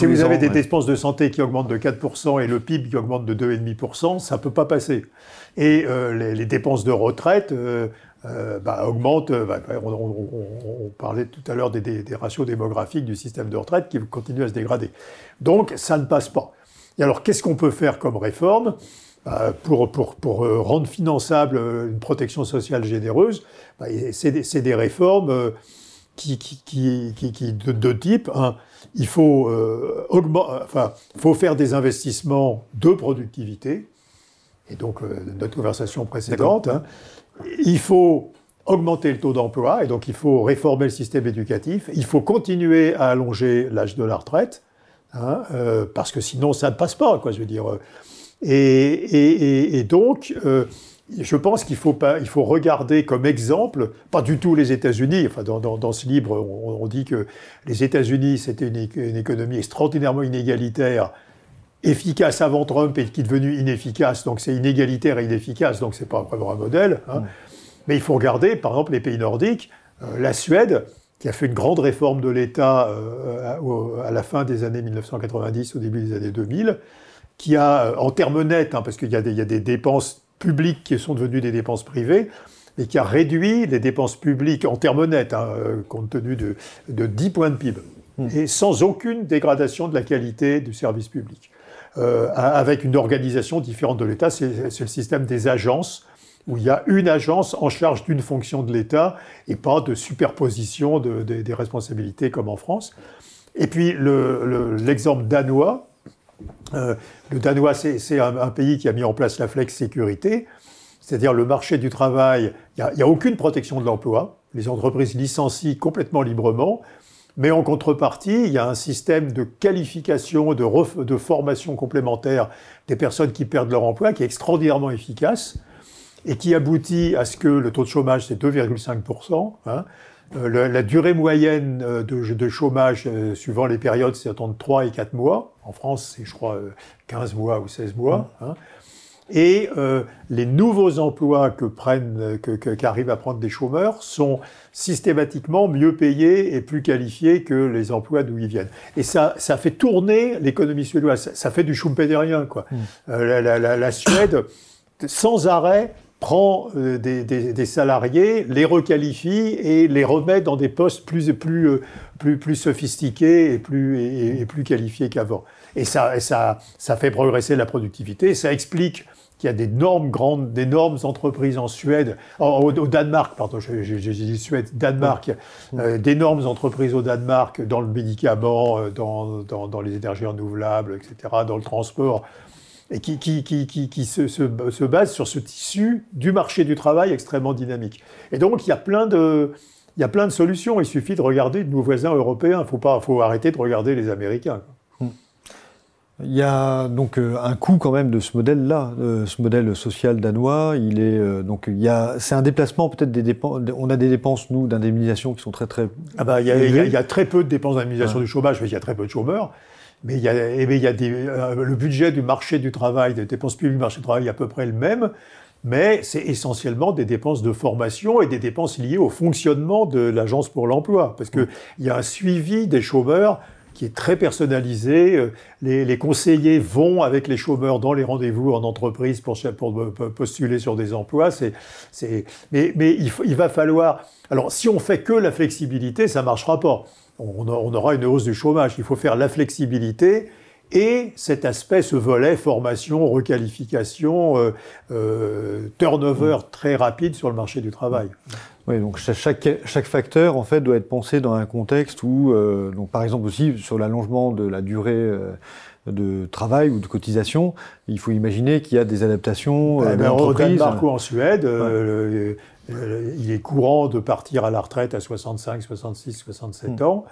vous avez des dépenses de santé qui augmentent de 4% et le PIB qui augmente de 2,5%, ça ne peut pas passer. Et les dépenses de retraite augmentent. On parlait tout à l'heure des ratios démographiques du système de retraite qui continuent à se dégrader. Donc, ça ne passe pas. Et alors, qu'est-ce qu'on peut faire comme réforme pour rendre finançable une protection sociale généreuse? C'est des réformes de deux types. Il faut faire des investissements de productivité, et donc notre conversation précédente. Il faut augmenter le taux d'emploi, et donc il faut réformer le système éducatif. Il faut continuer à allonger l'âge de la retraite, parce que sinon ça ne passe pas, quoi, je veux dire. Et donc, je pense qu'il faut regarder comme exemple, pas du tout les États-Unis. Enfin, dans ce livre, on dit que les États-Unis, c'était une économie extraordinairement inégalitaire, efficace avant Trump et qui est devenue inefficace. Donc c'est inégalitaire et inefficace, donc c'est pas vraiment un modèle. Mais il faut regarder, par exemple, les pays nordiques, la Suède, qui a fait une grande réforme de l'État à la fin des années 1990, au début des années 2000, qui a, en termes nets, parce qu'il y a des dépenses publiques qui sont devenues des dépenses privées, mais qui a réduit les dépenses publiques en termes nets, compte tenu de 10 points de PIB, et sans aucune dégradation de la qualité du service public. Avec une organisation différente de l'État, c'est le système des agences, où il y a une agence en charge d'une fonction de l'État et pas de superposition des responsabilités comme en France. Et puis l'exemple danois, le danois, c'est un pays qui a mis en place la flex-sécurité, c'est-à-dire le marché du travail, il n'y a aucune protection de l'emploi, les entreprises licencient complètement librement, mais en contrepartie, il y a un système de qualification, de formation complémentaire des personnes qui perdent leur emploi qui est extraordinairement efficace, et qui aboutit à ce que le taux de chômage, c'est 2,5%. La durée moyenne de chômage, suivant les périodes, c'est entre 3 et 4 mois. En France, c'est, je crois, 15 mois ou 16 mois. Et les nouveaux emplois qu'arrivent à prendre des chômeurs sont systématiquement mieux payés et plus qualifiés que les emplois d'où ils viennent. Et ça fait tourner l'économie suédoise. Ça fait du schumpeterien, quoi. La Suède, sans arrêt, prend des salariés, les requalifie et les remet dans des postes plus sophistiqués et plus qualifiés qu'avant. Et ça fait progresser la productivité. Ça explique qu'il y a d'énormes entreprises en Suède, au Danemark, pardon, j'ai dit Suède, Danemark, d'énormes entreprises au Danemark dans le médicament, dans les énergies renouvelables, etc., dans le transport, et qui se base sur ce tissu du marché du travail extrêmement dynamique. Et donc, il y a plein de solutions. Il suffit de regarder nos voisins européens. Faut arrêter de regarder les Américains. Il y a donc un coût quand même de ce modèle-là, ce modèle social danois. C'est un déplacement peut-être des dépenses. On a des dépenses nous d'indemnisation qui sont très très. Il y a très peu de dépenses d'indemnisation du chômage, mais il y a très peu de chômeurs. Mais il y a le budget du marché du travail, des dépenses publiques du marché du travail est à peu près le même, mais c'est essentiellement des dépenses de formation et des dépenses liées au fonctionnement de l'Agence pour l'emploi, parce qu'il y a un suivi des chômeurs qui est très personnalisé. Les conseillers vont avec les chômeurs dans les rendez-vous en entreprise pour postuler sur des emplois. Mais il va falloir... Alors, si on fait que la flexibilité, ça ne marchera pas. On aura une hausse du chômage. Il faut faire la flexibilité et cet aspect, ce volet formation, requalification, turnover très rapide sur le marché du travail. Oui, donc chaque facteur en fait doit être pensé dans un contexte où, donc par exemple aussi sur l'allongement de la durée de travail ou de cotisation, il faut imaginer qu'il y a des adaptations de l'entreprise. Au Danemark ou en Suède, il est courant de partir à la retraite à 65, 66, 67 ans.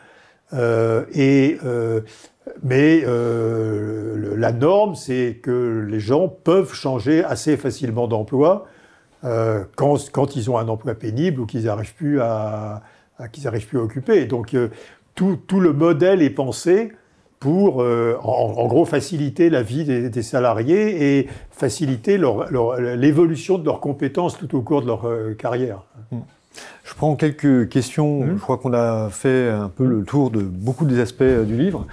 Mais la norme, c'est que les gens peuvent changer assez facilement d'emploi quand ils ont un emploi pénible ou qu'ils n'arrivent plus à occuper. Et donc, tout le modèle est pensé pour, en gros, faciliter la vie des salariés et faciliter l'évolution de leurs compétences tout au cours de leur carrière. Je prends quelques questions. Je crois qu'on a fait un peu le tour de beaucoup des aspects du livre.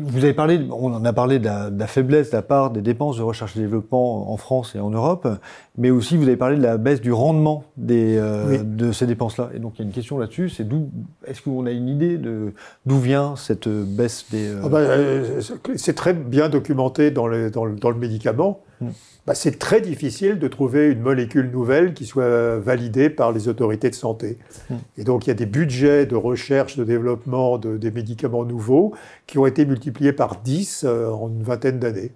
Vous avez parlé, on en a parlé de la faiblesse de la part des dépenses de recherche et développement en France et en Europe, mais aussi vous avez parlé de la baisse du rendement de ces dépenses-là. Et donc il y a une question là-dessus, c'est est-ce qu'on a une idée d'où vient cette baisse des... C'est très bien documenté dans le médicament. C'est très difficile de trouver une molécule nouvelle qui soit validée par les autorités de santé. Et donc, il y a des budgets de recherche, de développement des médicaments nouveaux qui ont été multipliés par 10 en une vingtaine d'années.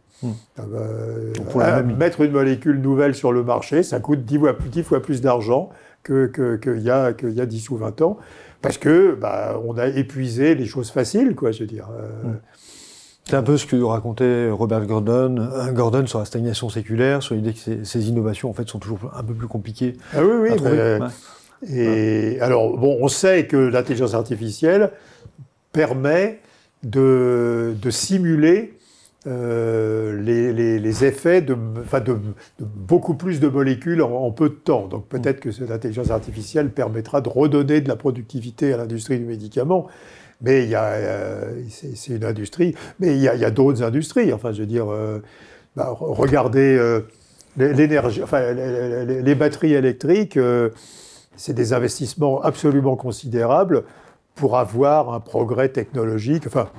Mettre une molécule nouvelle sur le marché, ça coûte 10 fois plus d'argent qu'il y a 10 ou 20 ans, parce que on a épuisé les choses faciles, quoi, je veux dire. C'est un peu ce que racontait Robert Gordon sur la stagnation séculaire, sur l'idée que ces innovations en fait sont toujours un peu plus compliquées. Ah oui, oui. Alors, on sait que l'intelligence artificielle permet de simuler les effets de beaucoup plus de molécules en peu de temps. Donc peut-être que cette intelligence artificielle permettra de redonner de la productivité à l'industrie du médicament. Mais c'est une industrie. Mais il y a d'autres industries. Enfin, je veux dire, regardez l'énergie, les batteries électriques. C'est des investissements absolument considérables pour avoir un progrès technologique. Enfin,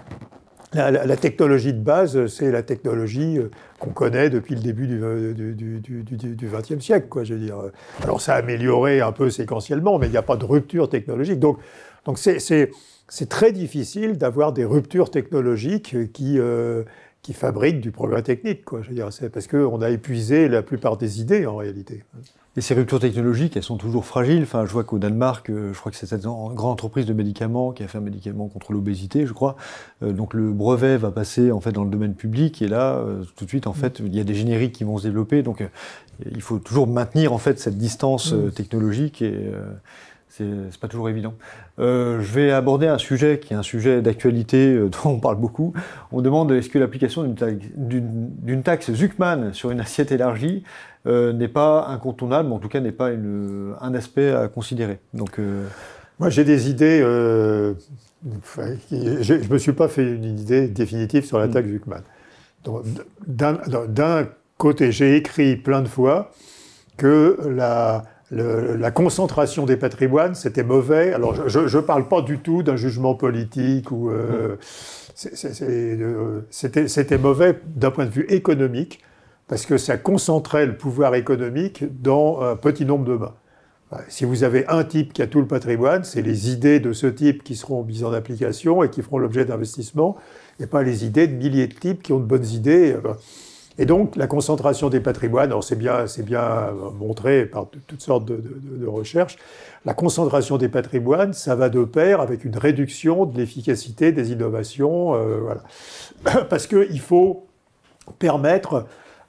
la technologie de base, c'est la technologie qu'on connaît depuis le début du XXe siècle, quoi, je veux dire. Alors, ça a amélioré un peu séquentiellement, mais il n'y a pas de rupture technologique. Donc c'est très difficile d'avoir des ruptures technologiques qui fabriquent du progrès technique, quoi. Je veux dire, c'est parce qu'on a épuisé la plupart des idées, en réalité. Et ces ruptures technologiques, elles sont toujours fragiles. Enfin, je vois qu'au Danemark, je crois que c'est cette grande entreprise de médicaments qui a fait un médicament contre l'obésité, je crois. Donc le brevet va passer en fait dans le domaine public, et là, tout de suite, en fait, il y a des génériques qui vont se développer. Donc il faut toujours maintenir en fait cette distance technologique, et c'est pas toujours évident. Je vais aborder un sujet qui est un sujet d'actualité dont on parle beaucoup. On demande est-ce que l'application d'une taxe Zuckman sur une assiette élargie n'est pas incontournable, mais en tout cas n'est pas un aspect à considérer. Donc, moi, j'ai des idées. Je ne me suis pas fait une idée définitive sur la taxe Zuckman. D'un côté, j'ai écrit plein de fois que la concentration des patrimoines, c'était mauvais. Alors, je ne parle pas du tout d'un jugement politique. C'était mauvais d'un point de vue économique, parce que ça concentrait le pouvoir économique dans un petit nombre de mains. Si vous avez un type qui a tout le patrimoine, c'est les idées de ce type qui seront mises en application et qui feront l'objet d'investissements, et pas les idées de milliers de types qui ont de bonnes idées. Et donc, la concentration des patrimoines, alors c'est bien montré par toutes sortes de recherches, la concentration des patrimoines, ça va de pair avec une réduction de l'efficacité des innovations. Voilà. Parce qu'il faut permettre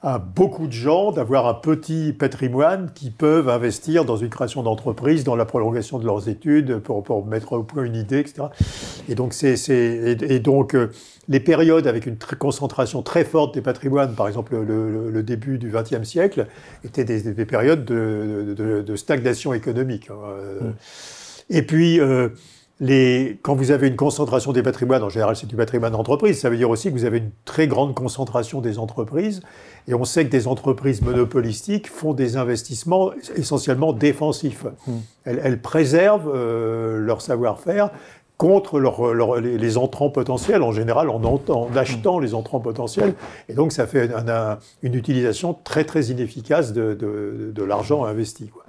à beaucoup de gens d'avoir un petit patrimoine qui peuvent investir dans une création d'entreprise, dans la prolongation de leurs études, pour mettre au point une idée, etc. Et donc, les périodes avec une concentration très forte des patrimoines, par exemple le début du XXe siècle, étaient des périodes de stagnation économique. Et puis, quand vous avez une concentration des patrimoines, en général c'est du patrimoine d'entreprise, ça veut dire aussi que vous avez une très grande concentration des entreprises, et on sait que des entreprises monopolistiques font des investissements essentiellement défensifs. Elles préservent leur savoir-faire contre les entrants potentiels, en général en achetant les entrants potentiels. Et donc ça fait une utilisation très très inefficace de l'argent investi, quoi.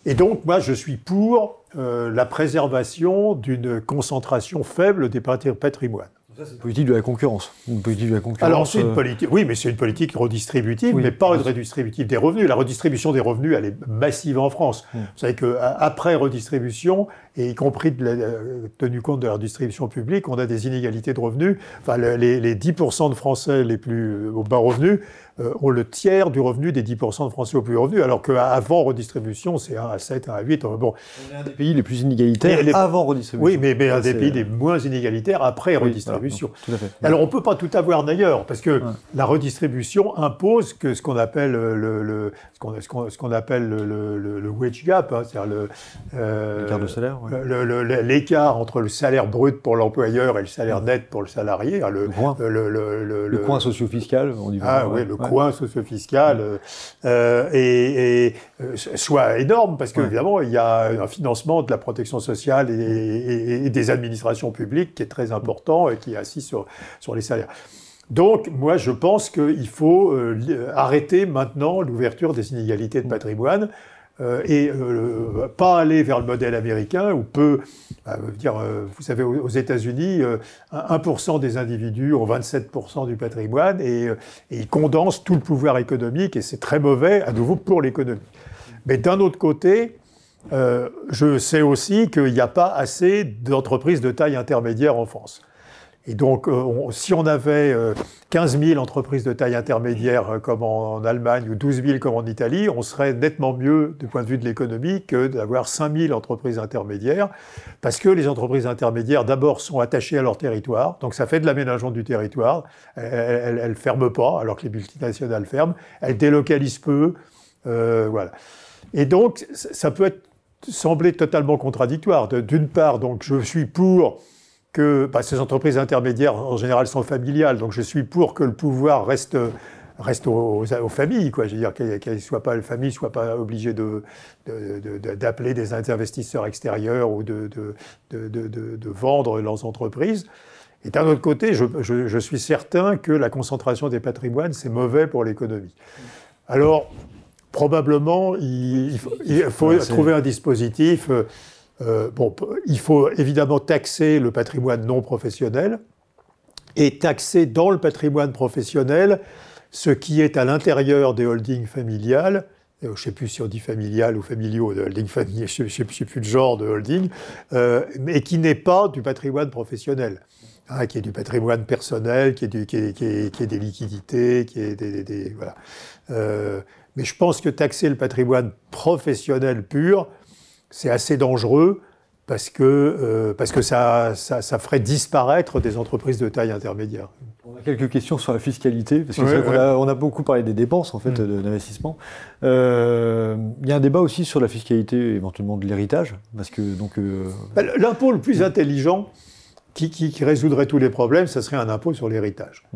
Et donc moi je suis pour la préservation d'une concentration faible des patrimoines. Ça, c'est une politique de la concurrence. Une politique de la concurrence. Alors, c'est une politique, oui, mais c'est une politique redistributive, mais pas redistributive des revenus. La redistribution des revenus, elle est massive en France. Vous savez qu'après redistribution, et y compris tenu compte de la redistribution publique, on a des inégalités de revenus. Enfin, les 10% de Français les plus au bas revenus ont le tiers du revenu des 10% de Français aux plus revenus, alors qu'avant redistribution, c'est 1 à 7, 1 à 8. Bon. On est un des pays les plus inégalitaires avant redistribution. Oui, mais un des pays les moins inégalitaire après redistribution. Tout à fait. Alors, on ne peut pas tout avoir d'ailleurs, parce que la redistribution impose que ce qu'on appelle le wage gap, hein, c'est-à-dire l'écart de salaire. l'écart entre le salaire brut pour l'employeur et le salaire net pour le salarié. Le coin socio-fiscal, on dit. Le coin socio-fiscal soit énorme, parce qu'évidemment, il y a un financement de la protection sociale et des administrations publiques qui est très important et qui est assis sur les salaires. Donc, moi, je pense qu'il faut arrêter maintenant l'ouverture des inégalités de patrimoine et pas aller vers le modèle américain où vous savez, aux États-Unis, 1% des individus ont 27% du patrimoine et ils condensent tout le pouvoir économique et c'est très mauvais, à nouveau, pour l'économie. Mais d'un autre côté, je sais aussi qu'il n'y a pas assez d'entreprises de taille intermédiaire en France. Et donc, si on avait 15 000 entreprises de taille intermédiaire comme en Allemagne ou 12 000 comme en Italie, on serait nettement mieux du point de vue de l'économie que d'avoir 5 000 entreprises intermédiaires, parce que les entreprises intermédiaires, d'abord, sont attachées à leur territoire, donc ça fait de l'aménagement du territoire, elles ne ferment pas, alors que les multinationales ferment, elles délocalisent peu, voilà. Et donc, ça peut sembler totalement contradictoire. D'une part, donc, je suis pour que ces entreprises intermédiaires, en général, sont familiales. Donc, je suis pour que le pouvoir reste aux familles, quoi. Je veux dire, les familles ne soient pas obligées d'appeler des investisseurs extérieurs ou de vendre leurs entreprises. Et d'un autre côté, je suis certain que la concentration des patrimoines, c'est mauvais pour l'économie. Alors, probablement, il faut trouver un dispositif. Il faut évidemment taxer le patrimoine non professionnel et taxer dans le patrimoine professionnel ce qui est à l'intérieur des holdings familiales. Je ne sais plus si on dit familial ou familiaux, de holding familial, je ne sais plus le genre de holding, mais qui n'est pas du patrimoine professionnel, hein, qui est du patrimoine personnel, qui est des liquidités, qui est voilà. Mais je pense que taxer le patrimoine professionnel pur, c'est assez dangereux parce que ça ferait disparaître des entreprises de taille intermédiaire. On a quelques questions sur la fiscalité, parce que on a beaucoup parlé des dépenses en fait, d'investissement. Il y a un débat aussi sur la fiscalité, éventuellement de l'héritage, parce que donc l'impôt le plus intelligent qui résoudrait tous les problèmes, ça serait un impôt sur l'héritage.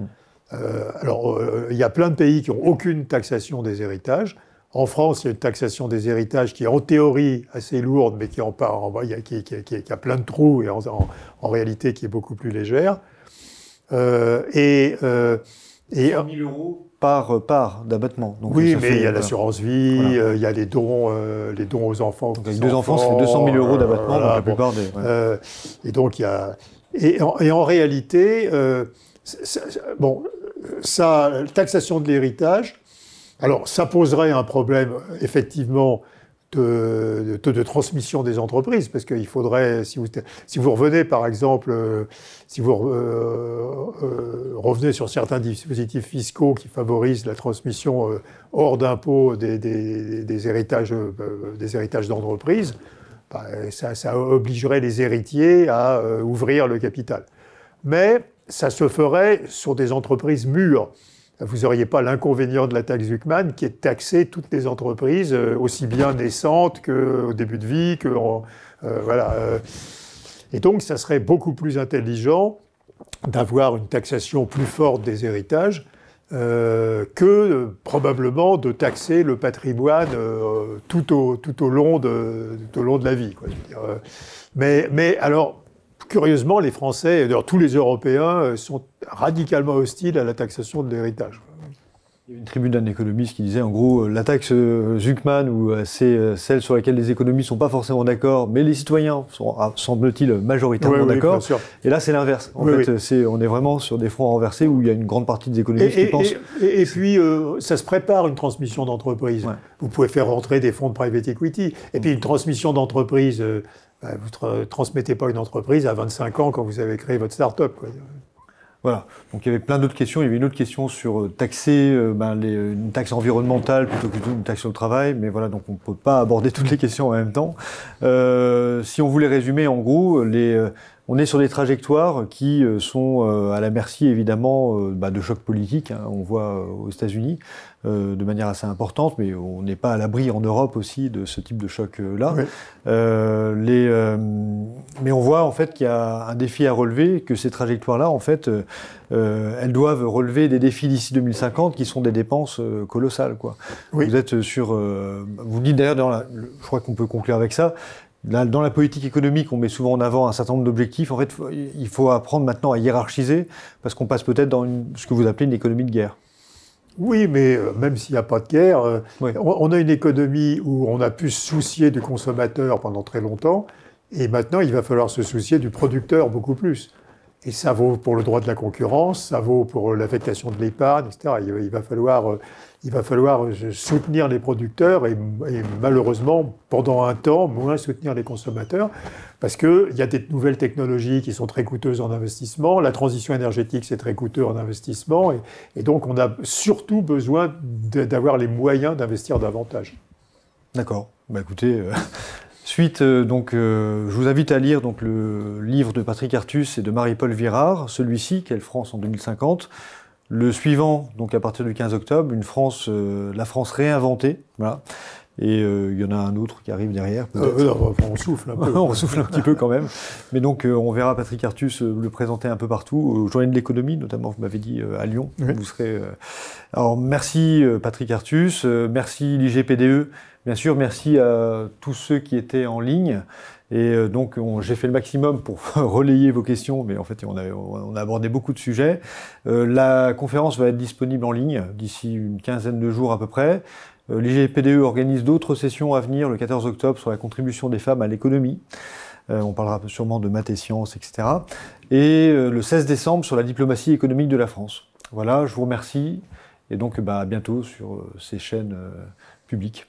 Il y a plein de pays qui n'ont aucune taxation des héritages. En France, il y a une taxation des héritages qui est en théorie assez lourde, mais qui a plein de trous et en réalité qui est beaucoup plus légère. 100 000 euros par part d'abattement. Oui, mais il y a l'assurance vie, il y a les dons aux enfants. Donc avec 2 enfants, ça fait 200 000 euros d'abattement, donc la plupart des... Ouais. Et donc il y a... Et en réalité, taxation de l'héritage, alors, ça poserait un problème, effectivement, de transmission des entreprises, parce qu'il faudrait, si vous revenez, par exemple, si vous revenez sur certains dispositifs fiscaux qui favorisent la transmission hors d'impôt des héritages d'entreprises, ça obligerait les héritiers à ouvrir le capital. Mais ça se ferait sur des entreprises mûres. Vous n'auriez pas l'inconvénient de la taxe Zuckman qui est de taxer toutes les entreprises, aussi bien naissantes qu'au début de vie, Et donc, ça serait beaucoup plus intelligent d'avoir une taxation plus forte des héritages que probablement de taxer le patrimoine tout au long de la vie, quoi. Je veux dire. Mais alors, curieusement, les Français, d'ailleurs tous les Européens, sont radicalement hostiles à la taxation de l'héritage. Il y a une tribune d'un économiste qui disait, en gros, la taxe Zuckman, c'est celle sur laquelle les économistes sont pas forcément d'accord, mais les citoyens sont, semble-t-il, majoritairement d'accord. Et là, c'est l'inverse. En fait, on est vraiment sur des fronts renversés où il y a une grande partie des économistes qui pensent... Et puis, ça se prépare, une transmission d'entreprise. Ouais. Vous pouvez faire rentrer des fonds de private equity. Et puis, une transmission d'entreprise, vous ne transmettez pas une entreprise à 25 ans quand vous avez créé votre start-up, quoi. Voilà, donc il y avait plein d'autres questions. Il y avait une autre question sur taxer une taxe environnementale plutôt qu'une taxe sur le travail, mais voilà, donc on ne peut pas aborder toutes les questions en même temps. Si on voulait résumer, en gros, on est sur des trajectoires qui sont à la merci, évidemment, de chocs politiques. Hein, on voit aux États-Unis de manière assez importante, mais on n'est pas à l'abri en Europe aussi de ce type de choc-là. Oui. Mais on voit en fait qu'il y a un défi à relever, que ces trajectoires-là, en fait, elles doivent relever des défis d'ici 2050 qui sont des dépenses colossales, quoi. Oui. Vous êtes sur... vous dites d'ailleurs, je crois qu'on peut conclure avec ça, dans la politique économique, on met souvent en avant un certain nombre d'objectifs. En fait, il faut apprendre maintenant à hiérarchiser, parce qu'on passe peut-être dans ce que vous appelez une économie de guerre. Oui, mais même s'il n'y a pas de guerre, on a une économie où on a pu se soucier du consommateur pendant très longtemps, et maintenant il va falloir se soucier du producteur beaucoup plus. Et ça vaut pour le droit de la concurrence, ça vaut pour l'affectation de l'épargne, etc. Il va falloir soutenir les producteurs et malheureusement, pendant un temps, moins soutenir les consommateurs, parce qu'il y a des nouvelles technologies qui sont très coûteuses en investissement, la transition énergétique, c'est très coûteux en investissement, et donc on a surtout besoin d'avoir les moyens d'investir davantage. D'accord. Bah écoutez... Suite, je vous invite à lire donc, le livre de Patrick Artus et de Marie-Paul Virard, celui-ci, Quelle France en 2050. Le suivant, donc à partir du 15 octobre, la France réinventée. Voilà. Et il y en a un autre qui arrive derrière. On souffle un peu. On souffle un petit peu quand même. Mais donc, on verra Patrick Artus le présenter un peu partout, au Journée de l'économie, notamment, vous m'avez dit, à Lyon. Oui. Vous serez, Alors, merci Patrick Artus, merci l'IGPDE. Bien sûr, merci à tous ceux qui étaient en ligne. Et donc, j'ai fait le maximum pour relayer vos questions, mais en fait, on a abordé beaucoup de sujets. La conférence va être disponible en ligne d'ici une quinzaine de jours à peu près. L'IGPDE organise d'autres sessions à venir le 14 octobre sur la contribution des femmes à l'économie. On parlera sûrement de maths et sciences, etc. Et le 16 décembre sur la diplomatie économique de la France. Voilà, je vous remercie. Et donc, à bientôt sur ces chaînes publiques.